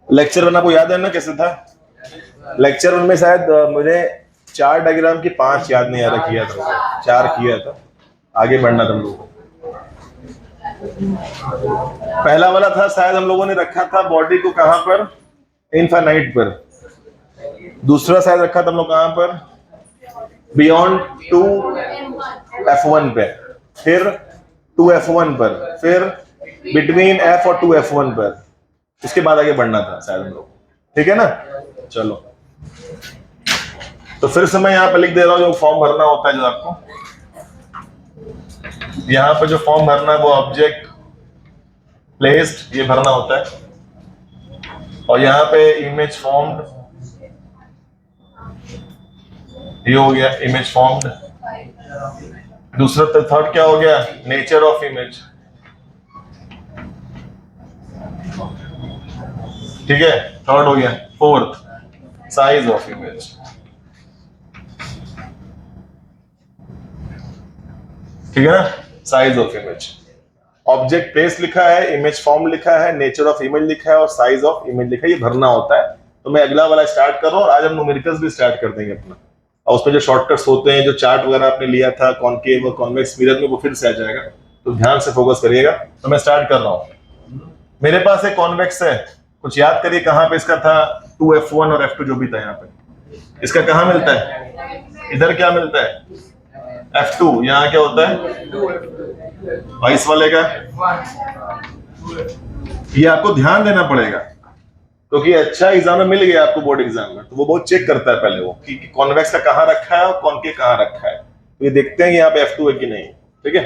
Lecture one आपको याद है ना कैसे था? लेक्चर वन में शायद मुझे 4 डायग्राम की 5 याद नहीं आ रहा किया था, 4 किया था। आगे बढ़ना था हम लोगों को। पहला वाला था शायद हम लोगों ने रखा था बॉडी को कहां पर, इनफाइनाइट पर। दूसरा शायद रखा था हम लोग कहां पर, बियॉन्ड 2f1 पे, फिर 2f1 पर, फिर बिटवीन f और 2f1 पर। उसके बाद आगे बढ़ना था शायद हम लोग, ठीक है ना? चलो तो फिर से मैं यहाँ पे लिख दे रहा हूँ जो फॉर्म भरना होता है, जो आपको यहाँ पे जो फॉर्म भरना है वो ऑब्जेक्ट प्लेस्ड ये भरना होता है, और यहाँ पे इमेज फॉर्म्ड ये हो गया, इमेज फॉर्म्ड। दूसरा थर्ड क्या हो गया, नेचर ऑफ इमेज, ठीक है, थर्ड हो गया। फोर्थ साइज ऑफ इमेज, ठीक है ना, size of image. Object place लिखा है, इमेज फॉर्म लिखा है, नेचर ऑफ इमेज लिखा है और साइज ऑफ इमेज लिखा है, ये भरना होता है। तो मैं अगला वाला स्टार्ट कर रहा हूँ और आज हम न्यूमेरिकल्स भी स्टार्ट कर देंगे अपना, और उसमें जो शॉर्टकट्स होते हैं, जो चार्ट वगैरह आपने लिया था कॉनकेव और कॉन्वेक्स मिरर में, वो फिर से आ जाएगा, तो ध्यान से फोकस करिएगा। तो मैं स्टार्ट कर रहा हूँ। मेरे पास एक कॉन्वेक्स है, कुछ याद करिए कहां पे इसका था, 2f1 और f2 जो भी था यहाँ पे, इसका कहां मिलता है, इधर क्या मिलता है f2, यहाँ क्या होता है और इस वाले का, ये आपको ध्यान देना पड़ेगा क्योंकि अच्छा एग्जाम में मिल गया आपको बोर्ड एग्जाम में, तो वो बहुत चेक करता है पहले वो कि कॉन्वेक्स का कहां रखा है और कॉनकेव कहां रखा है, तो ये देखते हैं कि यहाँ पे f2 है कि नहीं, ठीक है।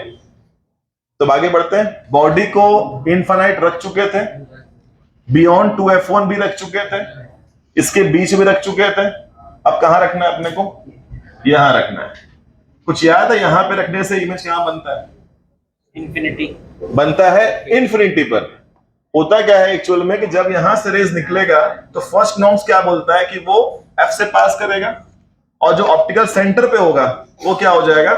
तो आगे बढ़ते हैं। बॉडी को इनफाइनाइट रख चुके थे, बियॉन्ड 2f1 भी रख चुके थे, इसके बीच भी रख चुके थे। अब कहां रखना है अपने को, यहां रखना है। कुछ याद है यहाँ पे रखने से इमेज कहां बनता है, इंफिनिटी बनता है इन्फिनिटी पर। होता क्या है एक्चुअल में कि जब यहां से रेज निकलेगा तो फर्स्ट नॉर्म्स क्या बोलता है कि वो f से पास करेगा, और जो ऑप्टिकल सेंटर पे होगा वो क्या हो जाएगा,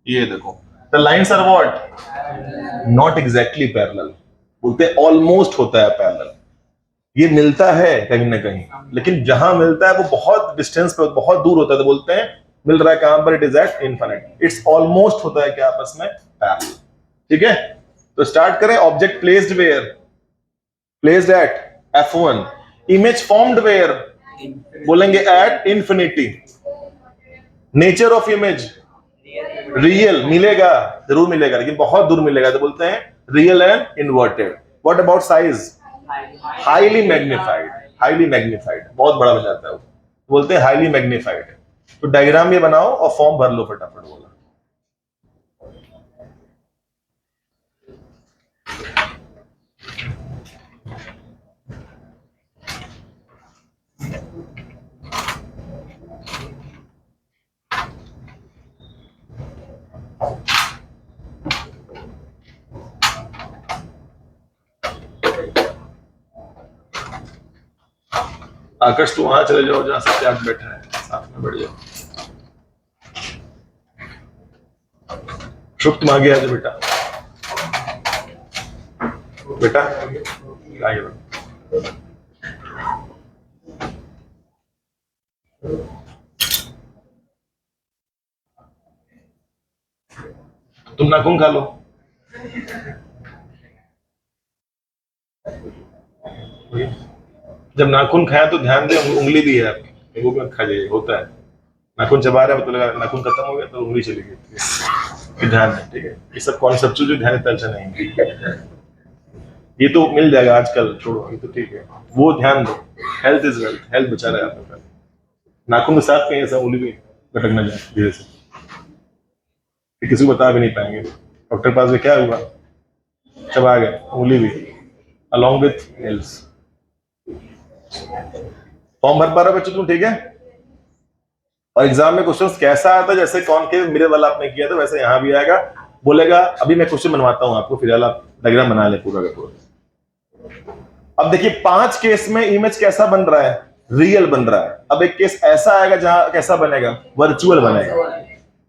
ये देखो, the lines are what, not exactly parallel, बोलते हैं ऑलमोस्ट होता है पैरेलल। ये मिलता है कहीं ना कहीं, लेकिन जहां मिलता है वो बहुत डिस्टेंस पे, बहुत दूर होता है, तो बोलते हैं मिल रहा है कहां पर, it is at infinite, it's almost होता है क्या आपस में, पैरेलल, ठीक है। तो स्टार्ट करें। Object placed where, placed at f1, image formed where, बोलेंगे at infinity. Nature of image, real, मिलेगा जरूर मिलेगा लेकिन बहुत दूर मिलेगा, तो बोलते हैं real and inverted. What about size, highly magnified, highly magnified, बहुत बड़ा हो जाता है वो, बोलते हैं हाईली मैग्नीफाइड। तो डायग्राम ये बनाओ और फॉर्म भर लो फटाफट। बोला आकाश तू वहां चले जाओ जहां सत्यार्थ बैठा है, साथ में बैठ जाओ। शुभ तुम आगे आ जाओ बेटा, बेटा आगे बढ़ो। तुम नाखून खा लो, जब नाखून खाया तो ध्यान दे उंगली भी है आपकी, वो भी मत खा जाइए, होता है नाखून चबा रहा है तो लगा नाखून खत्म हो गया तो उंगली चली गई, ध्यान है, ठीक है। ये सब कॉन्सेप्चुअल जो ध्यान देता अच्छा नहीं, ये तो मिल जाएगा आजकल, छोड़ो ये तो ठीक है, वो ध्यान दो, हेल्थ इज वेल्थ, हेल्थ बचा रहा है आपका। नाखून के साथ कहीं ऐसा उंगली भी भटक ना जाए धीरे से, किसी को बता भी नहीं पाएंगे। डॉक्टर पास में क्या हुआ, चबा गए उंगली भी अलॉन्ग विथ नेल्स। फॉर्म भर पा रहे हो बच्चों तुम, ठीक है। और एग्जाम में क्वेश्चंस कैसा आता है, जैसे कॉनकेव मिरर वाला आपने किया था वैसे यहाँ भी आएगा। बोलेगा अभी मैं क्वेश्चन बनवाता हूँ आपको, फिलहाल आप डायग्राम बना ले पूरा का पूरा। अब देखिए 5 केस में इमेज कैसा बन रहा है, रियल बन रहा है। अब एक केस ऐसा आएगा जहां कैसा बनेगा, वर्चुअल बनेगा।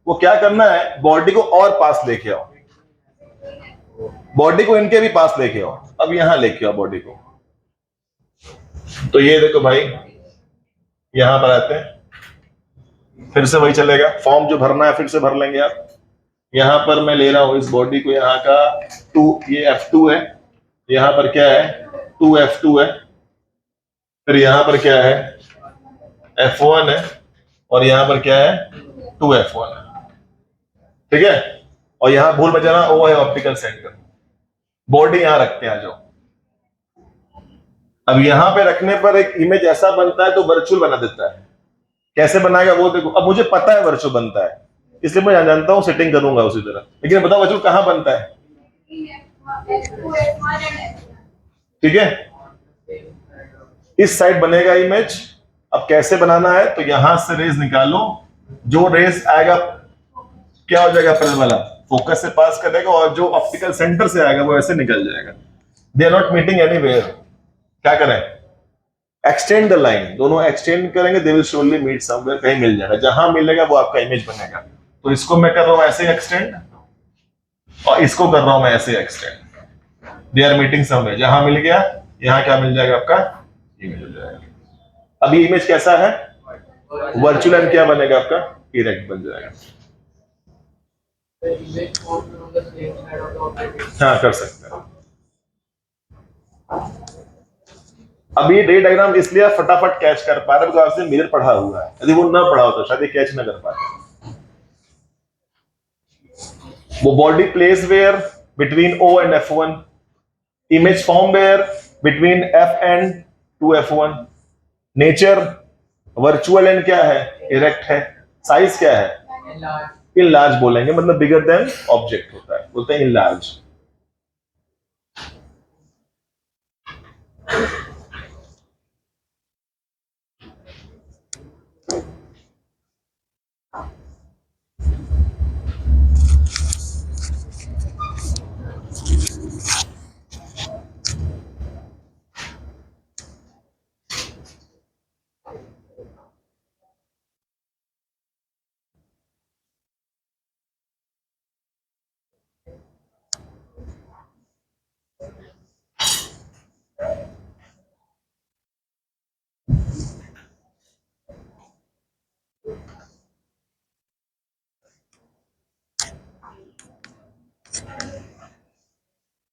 वो क्या करना है, बॉडी को और पास लेके आओ, बॉडी को इनके भी पास लेके आओ। अब यहां लेके आओ बॉडी को, तो ये देखो भाई, यहां पर आते हैं, फिर से वही चलेगा, फॉर्म जो भरना है फिर से भर लेंगे आप। यहां पर मैं ले रहा हूं इस बॉडी को, यहाँ का 2, ये F2 है, यहां पर क्या है 2F2 है, फिर यहां पर क्या है F1 है, और यहां पर क्या है 2F1 है, ठीक है। और यहां भूल मत जाना, वो है ऑप्टिकल सेंटर। बॉडी यहां रखते हैं, आ जाओ। अब यहां पे रखने पर एक इमेज ऐसा बनता है तो वर्चुअल बना देता है। कैसे बनाएगा वो देखो। अब मुझे पता है वर्चुअल बनता है, इसलिए मैं जानता हूं, सेटिंग करूंगा उसी तरह। लेकिन बताओ वर्चुअल कहां बनता है, ठीक है, इस साइड बनेगा इमेज। अब कैसे बनाना है, तो यहां से रेज निकालो, जो रेज आएगा क्या हो जाएगा, पैनल वाला फोकस से पास करेगा, और जो ऑप्टिकल सेंटर से आएगा वो ऐसे निकल जाएगा। They are not meeting anywhere. क्या करें, एक्सटेंड द लाइन, दोनों एक्सटेंड करेंगे, they will surely meet somewhere, कहीं मिल जाएगा, जहां मिलेगा वो आपका इमेज बनेगा। तो इसको मैं कर रहा हूं ऐसे एक्सटेंड, और इसको कर रहा हूं मैं ऐसे extend, they are meeting somewhere, जहां मिल गया यहां क्या मिल जाएगा, आपका इमेज हो जाएगा। अब ये इमेज कैसा है, वर्चुअल, एंड क्या बनेगा आपका, इरेक्ट बन जाएगा। हाँ कर सकते हैं। अभी रे डायग्राम इसलिए फटाफट कैच कर पा रहे हैं, आपसे मिरर पढ़ा हुआ है, यदि वो ना पढ़ा होता शायद कैच ना कर पाते। वो body place where between O and F1, image form where between F and 2F1, nature virtual and क्या है, इरेक्ट है, साइज क्या है, इन लार्ज बोलेंगे, मतलब बिगर देन ऑब्जेक्ट होता है, बोलते हैं इन लार्ज।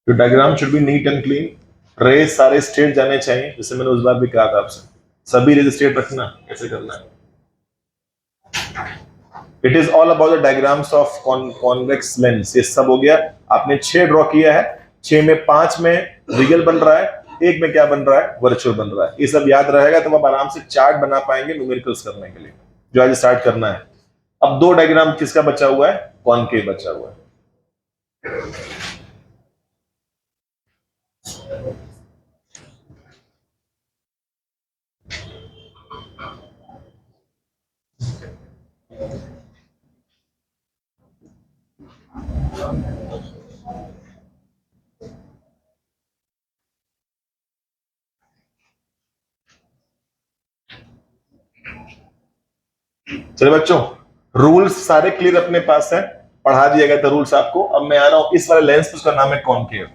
तो diagram should be neat and clean, rays सारे स्ट्रेट जाने चाहिए, जैसे मैंने उस बार भी कहा था आपसे, सभी रेज स्ट्रेट रखना। कैसे करना है, it is all about the diagrams of convex lens. ये सब हो गया, आपने 6 ड्रॉ किया है, 6 में 5 में रियल बन रहा है, 1 में क्या बन रहा है, वर्चुअल बन रहा है। ये सब याद रहेगा तो आप आराम से चार्ट बना पाएंगे न्यूमेरिकल्स करने के लिए, जो आज स्टार्ट करना है। अब 2 डायग्राम किसका बचा हुआ है, कॉनकेव बचा हुआ है। चलो बच्चों, रूल्स सारे क्लियर अपने पास है, पढ़ा दिया गया था रूल्स आपको। अब मैं आ रहा हूं इस वाले लेंस, उसका नाम है कॉनकेव।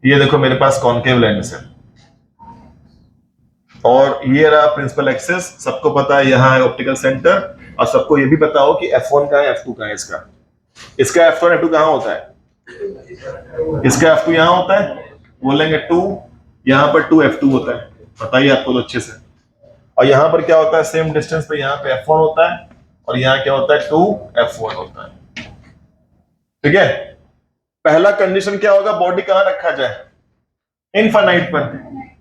ये देखो मेरे पास कॉनकेव लेंस है, और ये रहा प्रिंसिपल एक्सिस। सबको पता है यहाँ है ऑप्टिकल सेंटर, और सबको ये भी पता हो कि F1 का है, F2 का है। इसका F1 F2 कहाँ होता है, इसका F2 यहाँ होता है, बोलेंगे 2, यहाँ पर 2F2 होता है, बताइए आपको तो अच्छे से। और यहाँ पर क्या होता है, सेम डिस्टेंस पे यहाँ पे F1 होता है, और यहाँ क्या होता है 2F1 होता है, ठीक है। पहला कंडीशन क्या होगा, बॉडी कहाँ रखा जाए, इनफाइनाइट पर,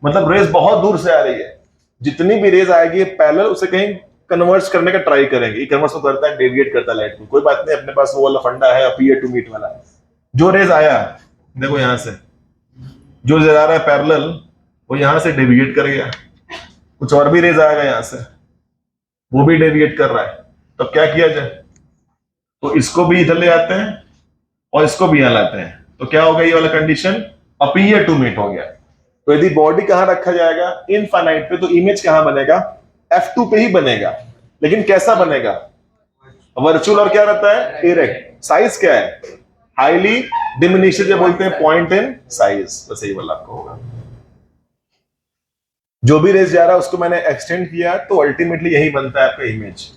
मतलब रेज बहुत दूर से आ रही है, जितनी भी रेज आएगी पैरेलल, उसे कहीं कन्वर्ट करने का ट्राई करेंगे। कन्वर्ट करता है, डेविएट करता है लाइट को, कोई बात नहीं, अपने पास वो वाला फंडा है, अपीयर टू मीट वाला। जो रेज आया देखो यहां से, जो रेज आ रहा है पैरेलल, वो यहां से डेविएट कर गया, कुछ और भी रेज आएगा यहां से, वो भी डेविएट कर रहा है। तो क्या किया जाए, तो इसको भी इधर ले आते हैं और इसको भी यहां लाते हैं, तो क्या होगा, ये वाला कंडीशन अपीयर टू मीट हो गया। तो यदि बॉडी कहां रखा जाएगा, इनफाइनाइट पे, तो इमेज कहां बनेगा, F2 पे ही बनेगा। लेकिन कैसा बनेगा, वर्चुअल, और क्या रहता है, इरेक्ट। साइज क्या है, हाईली डिमिनिश्ड, जो बोलते हैं पॉइंट इन साइज, बस यही वाला आपको होगा। जो भी रेस जा रहा है उसको मैंने एक्सटेंड किया तो अल्टीमेटली यही बनता है आपका इमेज।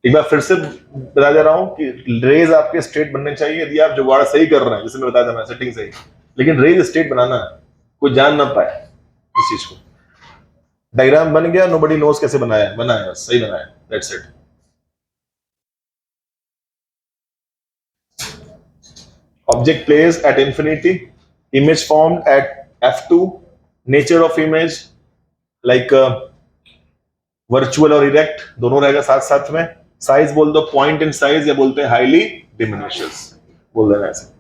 एक बार फिर से बता दे रहा हूं कि रेज आपके स्ट्रेट बनने चाहिए यदि आप जुगाड़ सही कर रहे हैं, जैसे मैं बताया था, मैं सेटिंग सही, लेकिन रेज स्ट्रेट बनाना है, कोई जान ना पाए इस चीज को। डायग्राम बन गया, नोबडी नोस कैसे बनाया, बनाया बस सही बनाया, that's it. Object placed at infinity, image formed at f2, nature of image like virtual और इरेक्ट दोनों रहेगा साथ साथ में। साइज बोल दो पॉइंट इन साइज, या बोलते हैं हाईली डिमिनिशेस, बोल देना ऐसे।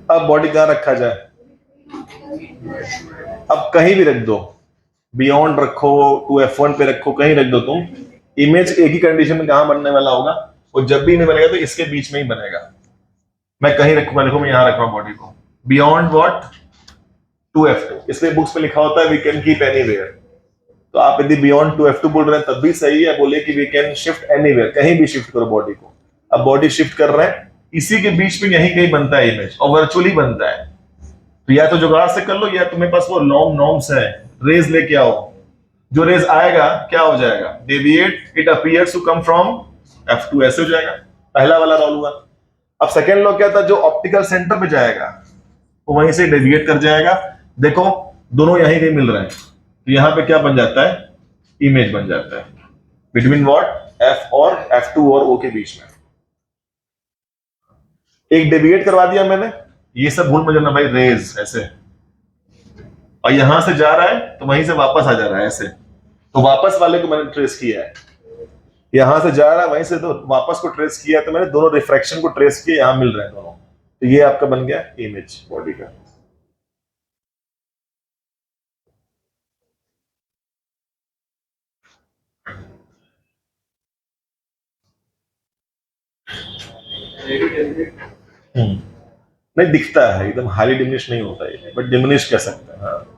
अब बॉडी कहां रखा जाए, अब कहीं भी रख दो, बियॉन्ड रखो, 2f1 पे रखो, कहीं रख दो तुम। इमेज एक ही कंडीशन में कहां बनने वाला होगा, और जब भी नहीं बनेगा तो इसके बीच में ही बनेगा। मैं कहीं रखूंगा, देखो मैं यहां रखूंगा बॉडी को, बियॉन्ड व्हाट, 2f2, इसलिए बुक्स पे लिखा होता है वी कैन कीप एनीवेयर। तो आप यदि बियॉन्ड 2f2 बोल रहे हैं तब भी सही है, बोले कि वी कैन शिफ्ट एनीवेयर, कहीं भी शिफ्ट करो बॉडी को। अब बॉडी शिफ्ट कर रहे हैं, इसी के बीच में यहीं कहीं बनता है इमेज, और वर्चुअली बनता है। तो या तो जुगाड़ से कर लो, या तुम्हें पास वो लॉन्ग नॉर्म्स है, रेज लेके आओ। जो रेज आएगा क्या हो जाएगा, deviate it appears to come from f2, ऐसे हो जाएगा, पहला वाला रोल हुआ। अब सेकेंड लॉ क्या था, जो ऑप्टिकल सेंटर पे जाएगा वो वहीं से डेविएट कर जाएगा। देखो दोनों यहीं कहीं मिल रहे हैं, तो यहां पे क्या बन जाता है, इमेज बन जाता है बिटवीन व्हाट, f और f2 और o के बीच में। एक डेविएट करवा दिया मैंने, ये सब भूल मत जाना भाई, रेज ऐसे, और यहां से जा रहा है तो वहीं से वापस आ जा रहा है ऐसे, तो वापस वाले को मैंने ट्रेस किया है। यहां से जा रहा है वहीं से तो वापस को ट्रेस किया, तो मैंने दोनों रिफ्रैक्शन को ट्रेस किया, यहां मिल रहे हैं दोनों, तो ये आपका बन गया इमेज बॉडी का। नहीं दिखता है, एकदम हाईली डिमिनिश नहीं होता है, बट डिमिनिश कह सकते हैं, हाँ।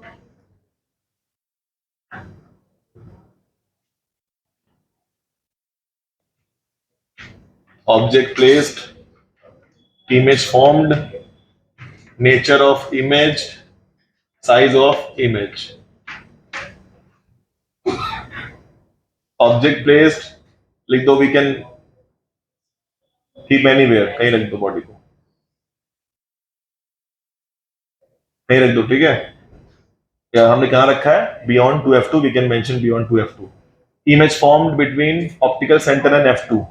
Object placed, image formed, nature of image, size of image, object placed, लिख दो we can keep anywhere, कहीं रख दो बॉडी को, कहीं रख दो, ठीक है। या हमने कहां रखा है, beyond 2f2, we can mention beyond 2f2, image formed between optical center and f2,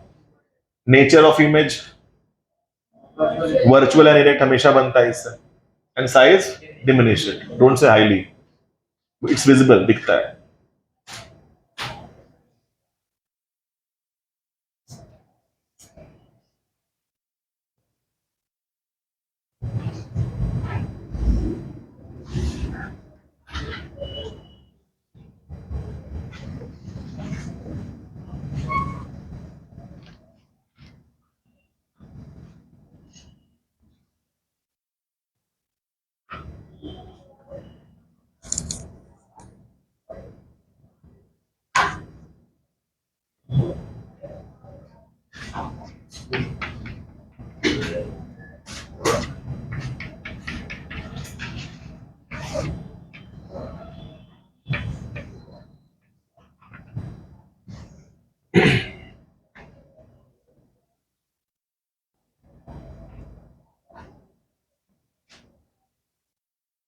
nature of image virtual and erect हमेशा बनता है इससे, and size diminished, don't say highly, it's visible, दिखता है।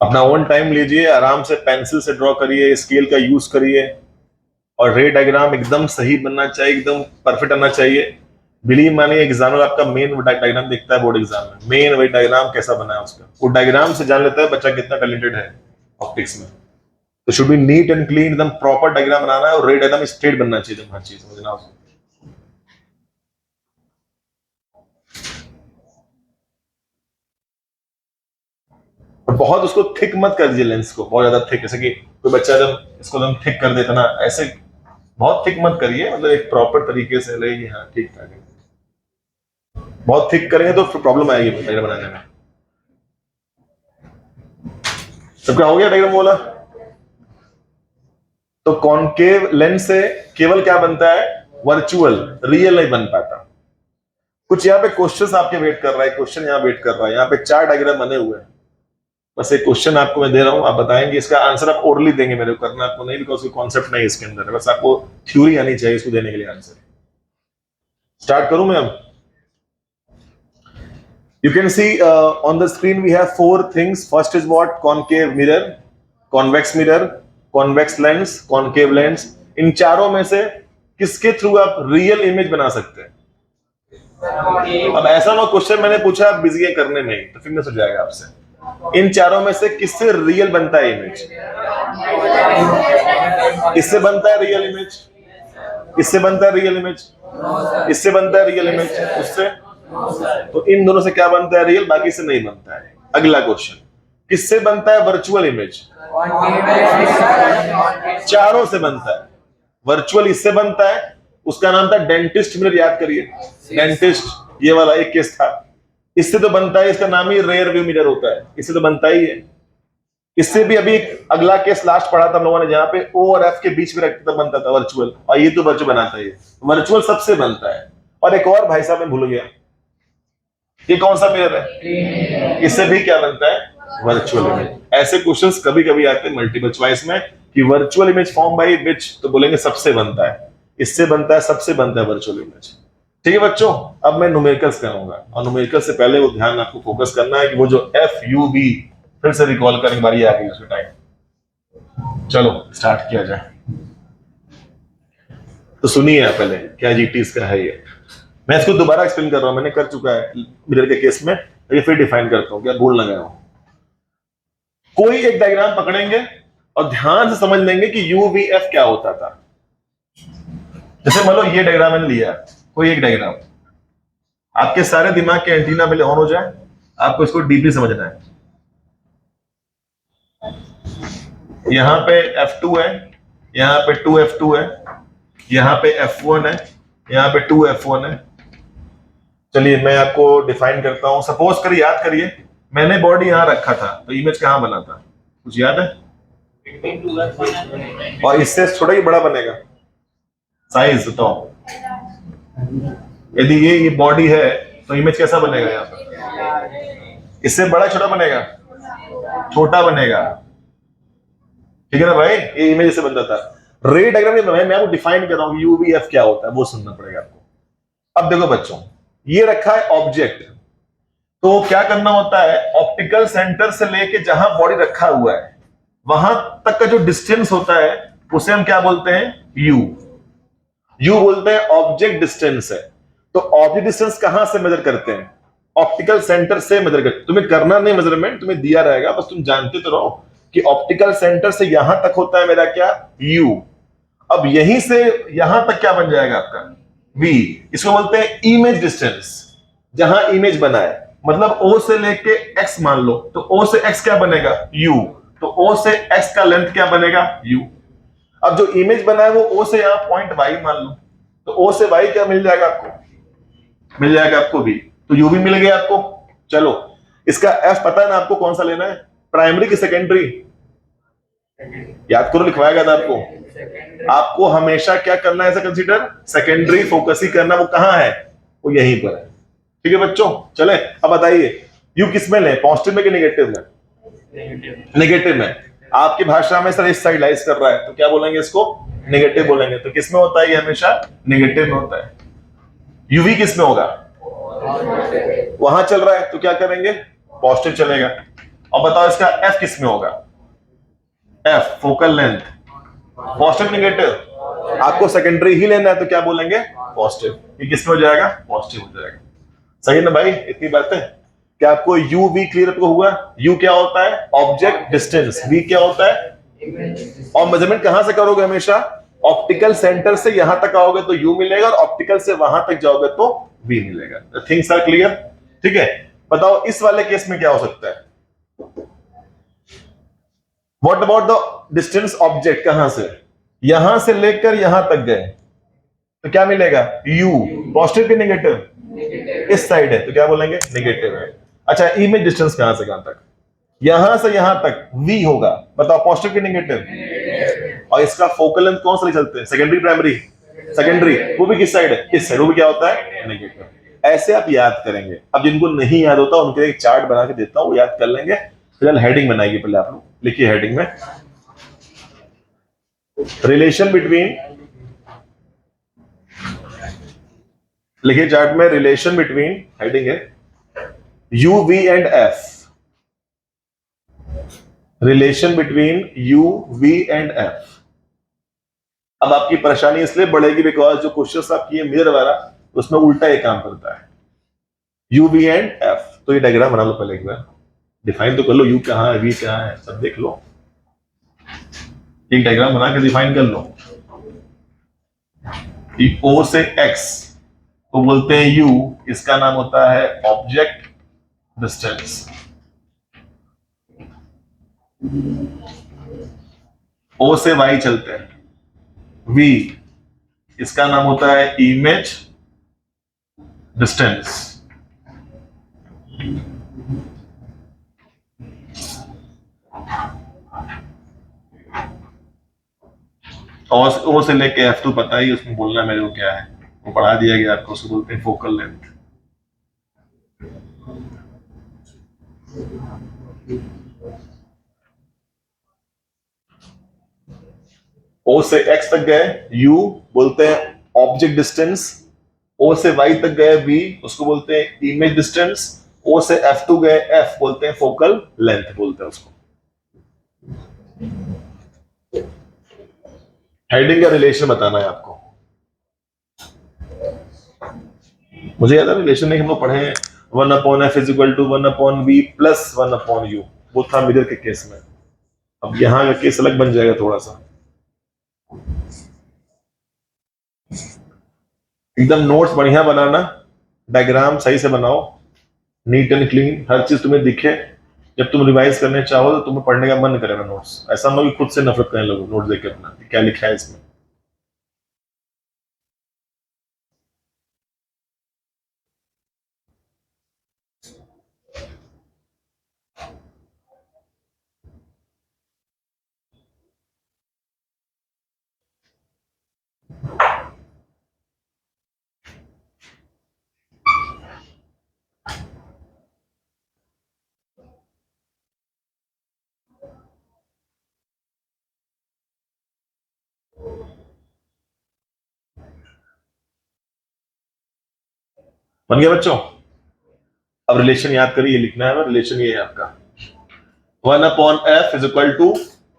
अपना ओन टाइम लीजिए, आराम से पेंसिल से ड्रॉ करिए, स्केल का यूज करिए, और रे डायग्राम एकदम सही बनना चाहिए, एकदम परफेक्ट आना चाहिए। बिलीव मानिए, एग्जामिनर आपका मेन डायग्राम देखता है बोर्ड एग्जाम में, मेन वही डायग्राम कैसा बना है उसका, वो डायग्राम से जान लेता है बच्चा कितना टैलेंटेड है ऑप्टिक्स में। तो should be neat and clean, एकदम प्रॉपर डायग्राम बनाना है, और रेड एकदम स्ट्रेट बनना चाहिए हर चीज, समझना उसको। और बहुत उसको थिक मत कर दीजिए लेंस को, बहुत ज्यादा थिक, जैसे कि कोई बच्चा जब इसको एकदम थिक कर देता ना, ऐसे बहुत थिक मत करिए, मतलब एक प्रॉपर तरीके से लगे, हाँ ठीक ठाक है। बहुत थिक करेंगे तो फिर प्रॉब्लम आएगी डायग्राम बनाने में। सबका हो गया डायग्राम बोला? तो कॉनकेव लेंस से केवल क्या बनता है? वर्चुअल, रियल नहीं बन पाता। कुछ यहाँ पे क्वेश्चंस आपके वेट कर रहा है, क्वेश्चन यहाँ वेट कर रहा है, यहाँ पे 4 डायग्राम बने हुए हैं। बस एक क्वेश्चन आपको मैं दे रहा हूं, आप बताएंगे, इसका आंसर आप ओरली देंगे, मेरे को करना आपको नहीं, बिकॉज कॉन्सेप्ट नहीं इसके अंदर है, बस आपको थ्योरी आनी चाहिए इसको देने के लिए आंसर। स्टार्ट करूं मैं अब? You can see on the screen we have 4 things. First is what? Concave mirror, convex mirror, convex lens, concave lens. इन चारों में से किसके थ्रू आप रियल इमेज बना सकते हैं? अब ऐसा ना क्वेश्चन मैंने पूछा आप बिजी है करने में, तो फिर हो जाएगा आपसे। इन चारों में से किससे रियल बनता है इमेज? इससे बनता है रियल इमेज, इससे बनता है रियल इमेज, इससे बनता है रियल इमेज, उससे। तो इन दोनों से क्या बनता है? रियल, बाकी से नहीं बनता है। अगला क्वेश्चन, किससे बनता है वर्चुअल इमेज? चारों से बनता है। वर्चुअल इससे बनता है, उसका नाम था डेंटिस्ट मिरर, याद करिए, डेंटिस्ट, ये वाला एक केस था। इससे तो बनता है, इसका नाम ही रेयर व्यू मिरर होता है, इससे तो बनता ही है। इससे भी अभी अगला केस लास्ट पढ़ा था हम लोगों ने, जहां पे ओ और एफ के बीच में रखता बनता था वर्चुअल, और ये तो वर्चुअल बनाता है, वर्चुअल सबसे बनता है। और एक और भाई साहब मैं भूल गया, ये कौन सा मिरर है? इससे भी क्या बनता है? Virtual image. ऐसे क्वेश्चंस कभी कभी आते हैं मल्टीपल चॉइस में कि virtual image form by which, तो बोलेंगे सबसे बनता है, इससे बनता है, सबसे बनता है वर्चुअल इमेज। ठीक है बच्चों, अब मैं न्यूमेरिकल्स कराऊंगा, और न्यूमेरिकल से पहले वो ध्यान आपको फोकस करना है कि वो जो एफ यू बी फिर से रिकॉल करने की बारी आ गई उसके टाइम। चलो स्टार्ट किया जाए। तो सुनिए आप पहले क्या जीटी इसका है ये, मैं इसको दोबारा एक्सप्लेन कर रहा हूं, मैंने कर चुका है मिरर के केस में, ये फिर डिफाइन करता हूं, क्या भूल ना गया हूं। कोई एक डायग्राम पकड़ेंगे और ध्यान से समझ लेंगे कि यू वी एफ क्या होता था। जैसे मान लो ये डायग्राम मैंने लिया, कोई एक डायग्राम, आपके सारे दिमाग के एंटीना पहले ऑन हो जाए, आपको इसको डीपली समझना है। यहां पे F2 है, यहां पे 2F2 है, यहां पे F1 है, यहां पे 2F1 है। चलिए मैं आपको डिफाइन करता हूं। सपोज करिए, याद करिए, मैंने बॉडी यहां रखा था, तो इमेज कहां बना था, कुछ याद है? और इससे थोड़ा ही बड़ा बनेगा साइज, बताओ। यदि ये बॉडी है तो इमेज कैसा बनेगा? यहाँ पर इससे बड़ा छोटा बनेगा, छोटा बनेगा, ठीक है ना भाई? ये इमेज से बनता था। रे डायग्राम मैं आपको डिफाइन कर रहा हूं यूवीएफ क्या होता है, वो सुनना पड़ेगा आपको। अब देखो बच्चों, ये रखा है ऑब्जेक्ट, तो क्या करना होता है, ऑप्टिकल सेंटर से लेके जहां बॉडी रखा हुआ है वहां तक का जो डिस्टेंस होता है उसे हम क्या बोलते हैं? यू। यू बोलते हैं ऑब्जेक्ट डिस्टेंस है। तो ऑब्जेक्ट डिस्टेंस कहां से मेजर करते हैं? ऑप्टिकल सेंटर से मेजर करते हैं। तुम्हें करना नहीं मेजरमेंट, तुम्हें दिया रहेगा, बस तुम जानते तो रहो कि ऑप्टिकल सेंटर से यहां तक होता है मेरा क्या? यू। अब यहीं से यहां तक क्या बन जाएगा आपका? वी। इसको बोलते हैं इमेज डिस्टेंस, जहां इमेज बना है। मतलब ओ से लेके एक्स मान लो, तो ओ से एक्स क्या बनेगा? यू। तो ओ से एक्स का लेंथ क्या बनेगा? यू। अब जो इमेज बना है वो ओ से यहां पॉइंट वाई मान लो, तो ओ से वाई क्या मिल जाएगा आपको? मिल जाएगा आपको भी, तो यू भी मिल गया आपको। चलो इसका एफ पता है ना आपको, कौन सा लेना है, प्राइमरी की सेकेंडरी? याद करो, लिखवाएगा था आपको। आपको हमेशा क्या करना है, ऐसा कंसीडर सेकेंडरी फोकस ही करना। वो कहां है? वो यहीं पर है। ठीक है बच्चों, चले अब बताइए यू किस में ले, पॉजिटिव में कि नेगेटिव में? नेगेटिव में। आपकी भाषा में सर इस साइड लाइज कर रहा है, तो क्या बोलेंगे इसको? नेगेटिव बोलेंगे। तो किस में होता है ये? हमेशा नेगेटिव में होता है। यूवी किस में होगा? वहां चल रहा है, तो क्या करेंगे? पॉजिटिव चलेगा। और बताओ इसका एफ किस में होगा? F focal length positive negative, आपको सेकेंडरी ही लेना है तो क्या बोलेंगे? पॉजिटिव। ये किस में हो जाएगा? पॉजिटिव हो जाएगा। सही ना भाई? इतनी बातें क्या आपको यू वी क्लियर आपको हुआ? यू क्या होता है? Object distance. वी क्या होता है? और मेजरमेंट कहां से करोगे? हमेशा ऑप्टिकल सेंटर से यहां तक आओगे तो यू मिलेगा, और ऑप्टिकल से वहां तक जाओगे तो वी मिलेगा। Things are clear? ठीक है, बताओ इस वाले केस में क्या हो सकता है? What about the distance object? कहां से? यहां से लेकर यहां तक गए तो क्या मिलेगा? यू। पॉजिटिव की नेगेटिव? इस साइड है तो क्या बोलेंगे? नेगेटिव है। अच्छा, इमेज डिस्टेंस कहां से कहां तक? यहां से यहां तक वी होगा। बताओ पॉजिटिव की नेगेटिव? और इसका फोकल लेंथ कौन सा ले चलते हैं? Secondary primary? सेकेंडरी। वो भी किस साइड है? इस साइड। वो भी क्या होता है? नेगेटिव। ऐसे आप याद करेंगे। अब जिनको नहीं याद होता उनके लिए एक चार्ट बना के देता हूं, वो याद कर लेंगे। फिलहाल हेडिंग बनाइए पहले आप लोग, लिखिए हेडिंग में रिलेशन बिटवीन, लिखिए चार्ट में रिलेशन बिटवीन, हेडिंग है u v and f. Relation between u v and f. अब आपकी परेशानी इसलिए बढ़ेगी बिकॉज जो क्वेश्चन आप किए मिरर वाला, उसमें उल्टा एक काम करता है। यू वी एंड एफ, तो ये डायग्राम बना लो पहले एक बार, डिफाइन तो कर लो यू कहां है, वी कहां है, सब देख लो। एक डायग्राम बना के डिफाइन कर लो। ओ से एक्स तो बोलते हैं यू, इसका नाम होता है ऑब्जेक्ट डिस्टेंस। ओ से वाई चलते हैं, वी, इसका नाम होता है इमेज डिस्टेंस। और ओ से लेके एफ तो पता ही, उसमें बोलना मेरे को क्या है, वो पढ़ा दिया गया आपको, उसको बोलते हैं फोकल लेंथ। ओ से एक्स तक गए यू, बोलते हैं ऑब्जेक्ट डिस्टेंस। ओ से वाई तक गए वी, उसको बोलते हैं इमेज डिस्टेंस। ओ से F2 गए एफ, बोलते हैं फोकल लेंथ, बोलते हैं उसको। हेडिंग का रिलेशन बताना है आपको। मुझे याद है रिलेशन नहीं हम लोग पढ़े, 1/f is equal to 1/v plus 1/u, वो था मिरर के केस में। अब यहां का केस अलग बन जाएगा थोड़ा सा। एकदम नोट्स बढ़िया बनाना, डायग्राम सही से बनाओ, नीट एंड क्लीन, हर चीज तुम्हें दिखे। जब तुम रिवाइज करने चाहो तो तुम्हें पढ़ने का मन करेगा नोट्स, ऐसा ना कि खुद से नफरत करने लगो नोट्स देख के अपना क्या लिखा है इसमें। बन गया बच्चों? अब रिलेशन याद करिए, लिखना है रिलेशन ये है आपका 1/f is equal to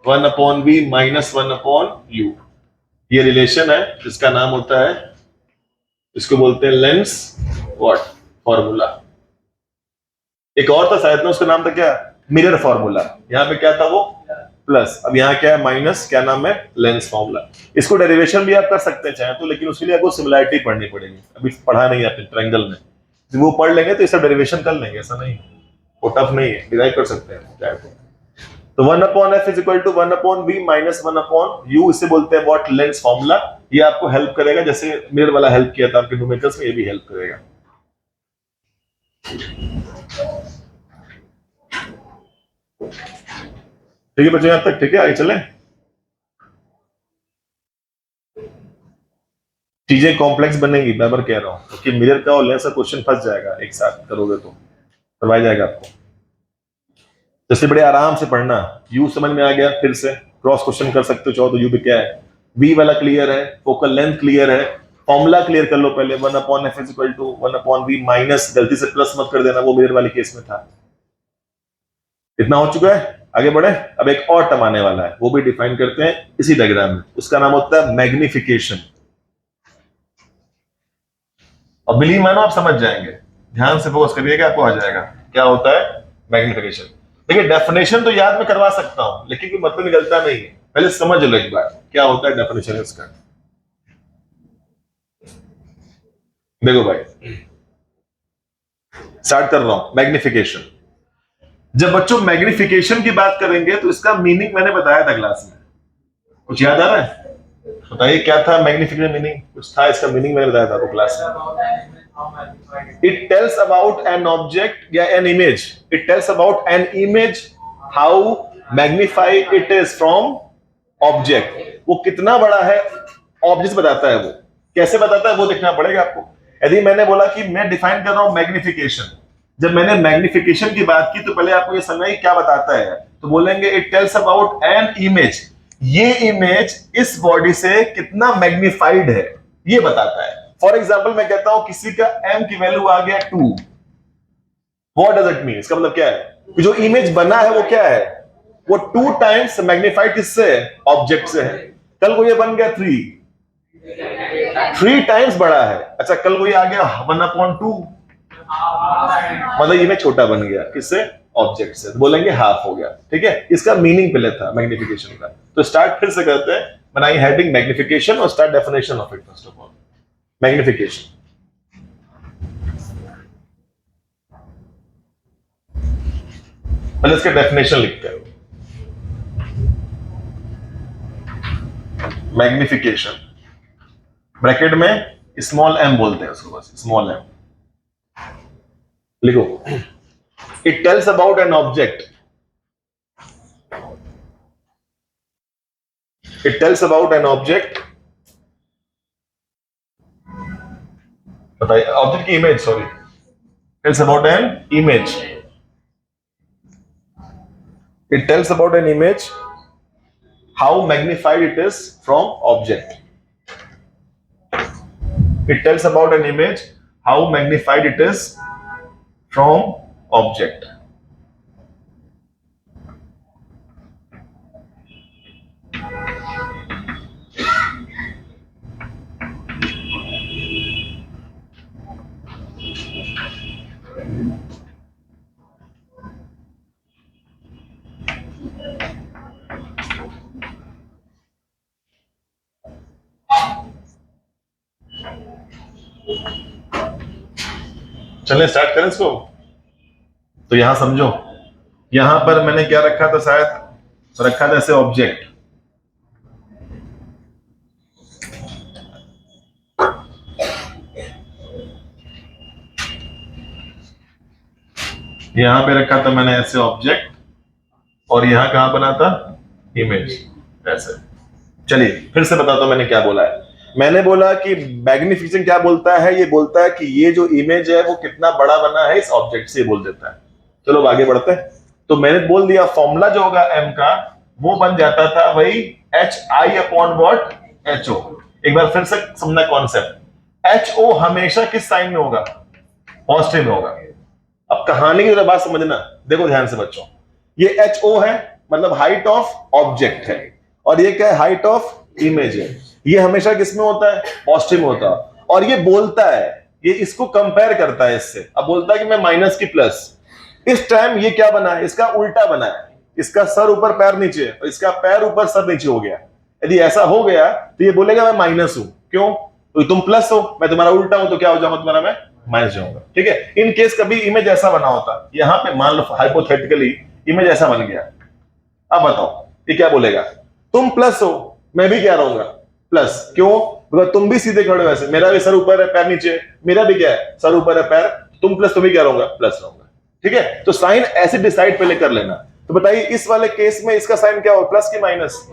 1/v minus 1/u। ये रिलेशन है जिसका नाम होता है, इसको बोलते हैं लेंस व्हाट फॉर्मूला। एक और था शायद ना, उसका नाम था क्या? Mirror formula. यहाँ पे क्या था वो? प्लस। अब यहाँ क्या है? माइनस। क्या नाम है? Lens formula. इसको डेरिवेशन भी आप कर सकते हैं चाहे तो, लेकिन उसके लिए आपको सिमिलैरिटी पढ़नी पड़ेगी। अभी पढ़ा नहीं आपने ट्रायंगल में, वो पढ़ लेंगे तो इसका डेरिवेशन कर लेंगे, ऐसा नहीं है, वो टफ नहीं है, डिराइव कर सकते हैं चाहे तो 1/f is equal to 1/v minus 1/u, इसे बोलते हैं व्हाट? Lens formula. ये आपको हेल्प करेगा, जैसे मिरर वाला हेल्प किया था आपके न्यूमेरिकल्स में, ये भी हेल्प करेगा। ठीक है बच्चों, यहां तक ठीक है? आगे चलें। चीजें कॉम्प्लेक्स बनेगी, मैं बार कह रहा हूं, क्योंकि मिरर का और लेंस का क्वेश्चन फंस जाएगा एक साथ करोगे तो, करवाया जाएगा आपको। जैसे बड़े आराम से पढ़ना, यू समझ में आ गया, फिर से क्रॉस क्वेश्चन कर सकते हो चाहो तो। यू भी क्या है? वी वाला क्लियर है, फोकल लेंथ क्लियर है, फॉर्मूला क्लियर कर लो पहले 1/f is equal to 1/v minus, गलती से प्लस मत कर देना, वो मिरर वाले केस में था। इतना हो चुका है, आगे बढ़े। अब एक और टर्म आने वाला है, वो भी डिफाइन करते हैं इसी डायग्राम में, उसका नाम होता है मैग्निफिकेशन। और बिलीव मानो आप समझ जाएंगे, ध्यान से फोकस करिएगा, आपको आ जाएगा क्या होता है मैग्निफिकेशन। देखिए डेफिनेशन तो याद में करवा सकता हूं, लेकिन कोई मतलब निकलता नहीं है, पहले समझ लो एक बार क्या होता है डेफिनेशन इसका। देखो भाई, स्टार्ट कर रहा हूं मैग्निफिकेशन। जब बच्चों मैग्निफिकेशन की बात करेंगे तो इसका मीनिंग मैंने बताया था क्लास में, कुछ याद आ रहा है? बताइए क्या था मैग्निफिकेशन मीनिंग, कुछ था इसका मीनिंग, मैंने बताया था आपको क्लास में। It tells about an object या an image, it tells about an image how magnified it is from object. वो कितना बड़ा है ऑब्जेक्ट बताता है, वो कैसे बताता है वो देखना पड़ेगा आपको। यदि मैंने बोला कि मैं डिफाइन कर रहा हूं मैग्निफिकेशन, जब मैंने मैग्निफिकेशन की बात की तो पहले आपको ये समझना क्या बताता है, तो बोलेंगे it tells about an image, ये इमेज इस बॉडी से कितना मैग्निफाइड है ये बताता है। फॉर एग्जाम्पल मैं कहता हूं किसी का m की वैल्यू आ गया 2, व्हाट डज इट मीन, इसका मतलब क्या है कि जो इमेज बना है वो क्या है, वो 2 टाइम्स मैग्निफाइड किससे है, ऑब्जेक्ट से है। कल को ये बन गया 3 टाइम्स बड़ा है। अच्छा कल को ये आ गया 1/2, मतलब इमेज छोटा बन गया किससे, ऑब्जेक्ट से, तो बोलेंगे हाफ हो गया। ठीक है, इसका मीनिंग पहले था मैग्निफिकेशन का। तो स्टार्ट फिर से करते हैं, बनाइए हेडिंग मैग्निफिकेशन और start definition of it. First of all magnification, पहले इसके डेफिनेशन लिखते हैं। मैग्निफिकेशन ब्रैकेट में स्मॉल m बोलते हैं उसको, बस स्मॉल m लिखो। It tells about an object, it tells about an object, बताइए ऑब्जेक्ट की image, sorry, tales about an image, it tells about an image how magnified it is from object, it tells about an image how magnified it is from object। चलिए start करें इसको। तो यहां समझो, यहां पर मैंने क्या रखा था, शायद रखा था ऐसे ऑब्जेक्ट, यहां पे रखा था मैंने ऐसे ऑब्जेक्ट, और यहां कहां बना था इमेज ऐसे। चलिए फिर से बताता हूं मैंने क्या बोला है। मैंने बोला कि मैग्निफिकेशन क्या बोलता है, ये बोलता है कि ये जो इमेज है वो कितना बड़ा बना है इस ऑब्जेक्ट से, बोल देता है। चलो आगे बढ़ते हैं। तो मैंने बोल दिया फॉर्मूला जो होगा m का वो बन जाता था वही HI/HO। एक बार फिर से समझना कॉन्सेप्ट, HO हमेशा किस साइन में होगा, पॉजिटिव में होगा। अब कहानी की बात समझना, देखो ध्यान से बच्चों, ये HO है मतलब हाइट ऑफ ऑब्जेक्ट है, और ये क्या है, हाइट ऑफ इमेज है। ये हमेशा किसमें होता है, पॉजिटिव में होता है। और ये बोलता है, ये इसको कंपेयर करता है इससे, अब बोलता है कि मैं माइनस की प्लस। इस टाइम ये क्या बना है, इसका उल्टा बना है, इसका सर ऊपर पैर नीचे और इसका पैर ऊपर सर नीचे हो गया। यदि ऐसा हो गया तो ये बोलेगा मैं माइनस हूं, क्यों, तो तुम प्लस हो, मैं तुम्हारा उल्टा हूं, तो क्या हो जाऊंगा तुम्हारा, मैं माइनस जाऊंगा। ठीक है, इन केस कभी इमेज ऐसा बना होता, यहां पे मान लो हाइपोथेटिकली इमेज ऐसा बन गया, अब बताओ ये क्या बोलेगा, तुम प्लस हो, मैं भी क्या रहूंगा प्लस, क्यों, because तुम भी सीधे खड़े हो, ऐसे मेरा भी सर ऊपर है पैर नीचे, मेरा भी क्या है सर ऊपर है पैर, तुम प्लस, तुम भी क्या रहूंगा प्लस रहूंगा। ठीक है, तो साइन ऐसे डिसाइड पहले कर लेना। तो बताइए इस वाले केस में इसका साइन क्या हो, प्लस की माइनस,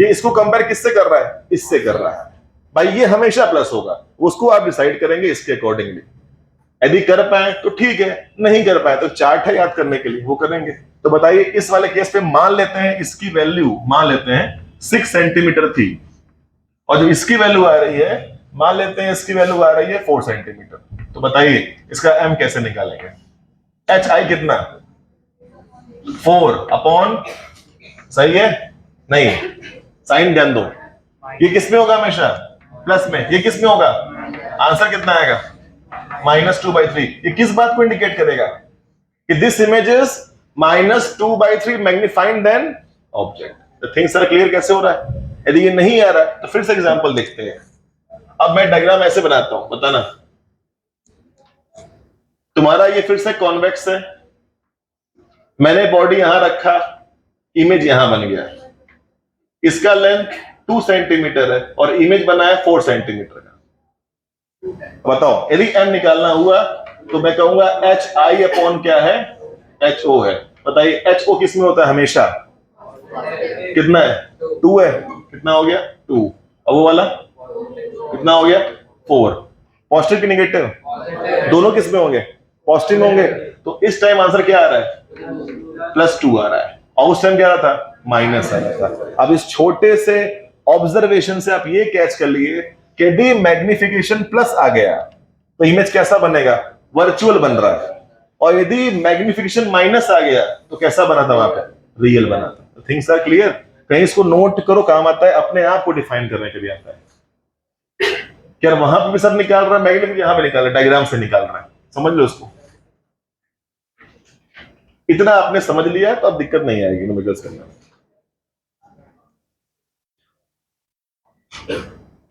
ये इसको कंपेयर किससे कर रहा है, इससे कर रहा है भाई, ये हमेशा प्लस होगा, उसको आप डिसाइड करेंगे इसके अकॉर्डिंगली। यदि कर पाए तो ठीक है, नहीं कर पाए तो चार्ट है याद करने के लिए, वो करेंगे। तो बताइए इस वाले केस पे मान लेते हैं इसकी वैल्यू, मान लेते हैं 6 सेंटीमीटर थी, और जो इसकी वैल्यू आ रही है मान लेते हैं इसकी वैल्यू आ रही है 4 सेंटीमीटर। तो बताइए इसका m कैसे निकालेंगे, HI कितना, 4 अपॉन, सही है? नहीं, साइन ध्यान दो, ये किस में होगा हमेशा? प्लस में। ये किस में होगा? आंसर कितना आएगा? -2/3। ये किस बात को इंडिकेट करेगा? कि this image is -2/3 magnifying than object. The things are clear. कैसे हो रहा है? यदि ये नहीं आ रहा तो फिर से एग्जांपल देखते हैं। अब मैं डायग्राम ऐसे बनाता हूं, बताना। तुम्हारा ये फिर से कॉन्वेक्स है, मैंने बॉडी यहां रखा, इमेज यहां बन गया। इसका लेंथ 2 सेंटीमीटर है और इमेज बना है 4 सेंटीमीटर का। बताओ, यदि m निकालना हुआ तो मैं कहूंगा HI अपॉन क्या है? HO है। बताइए HO किस में होता है हमेशा? कितना है? 2 है। कितना हो गया? 2। अब वो वाला कितना हो गया? 4। पॉजिटिव की नेगेटिव? दोनों किस में होंगे? पॉजिटिव में होंगे। तो इस टाइम आंसर क्या आ रहा है? +2 आ रहा है। और उस टाइम क्या आ रहा था? माइनस आ रहा था। अब इस छोटे से ऑब्जर्वेशन से आप ये कैच कर लिए कि यदि मैग्निफिकेशन प्लस आ गया तो इमेज कैसा बनेगा? वर्चुअल बन रहा है। और यदि मैग्निफिकेशन माइनस आ गया तो कैसा बना था? वहां पे रियल बना था। Things are clear? कहीं इसको नोट करो, काम आता है। अपने आप को डिफाइन करने के लिए आता है। क्या वहां पर भी सब निकाल रहा है मैग्निफिकेशन, यहां पे निकाल रहा है, डायग्राम से निकाल रहा है। समझ लो उसको। इतना आपने समझ लिया तो अब दिक्कत नहीं आएगी न्यूमेरिकल्स करने में।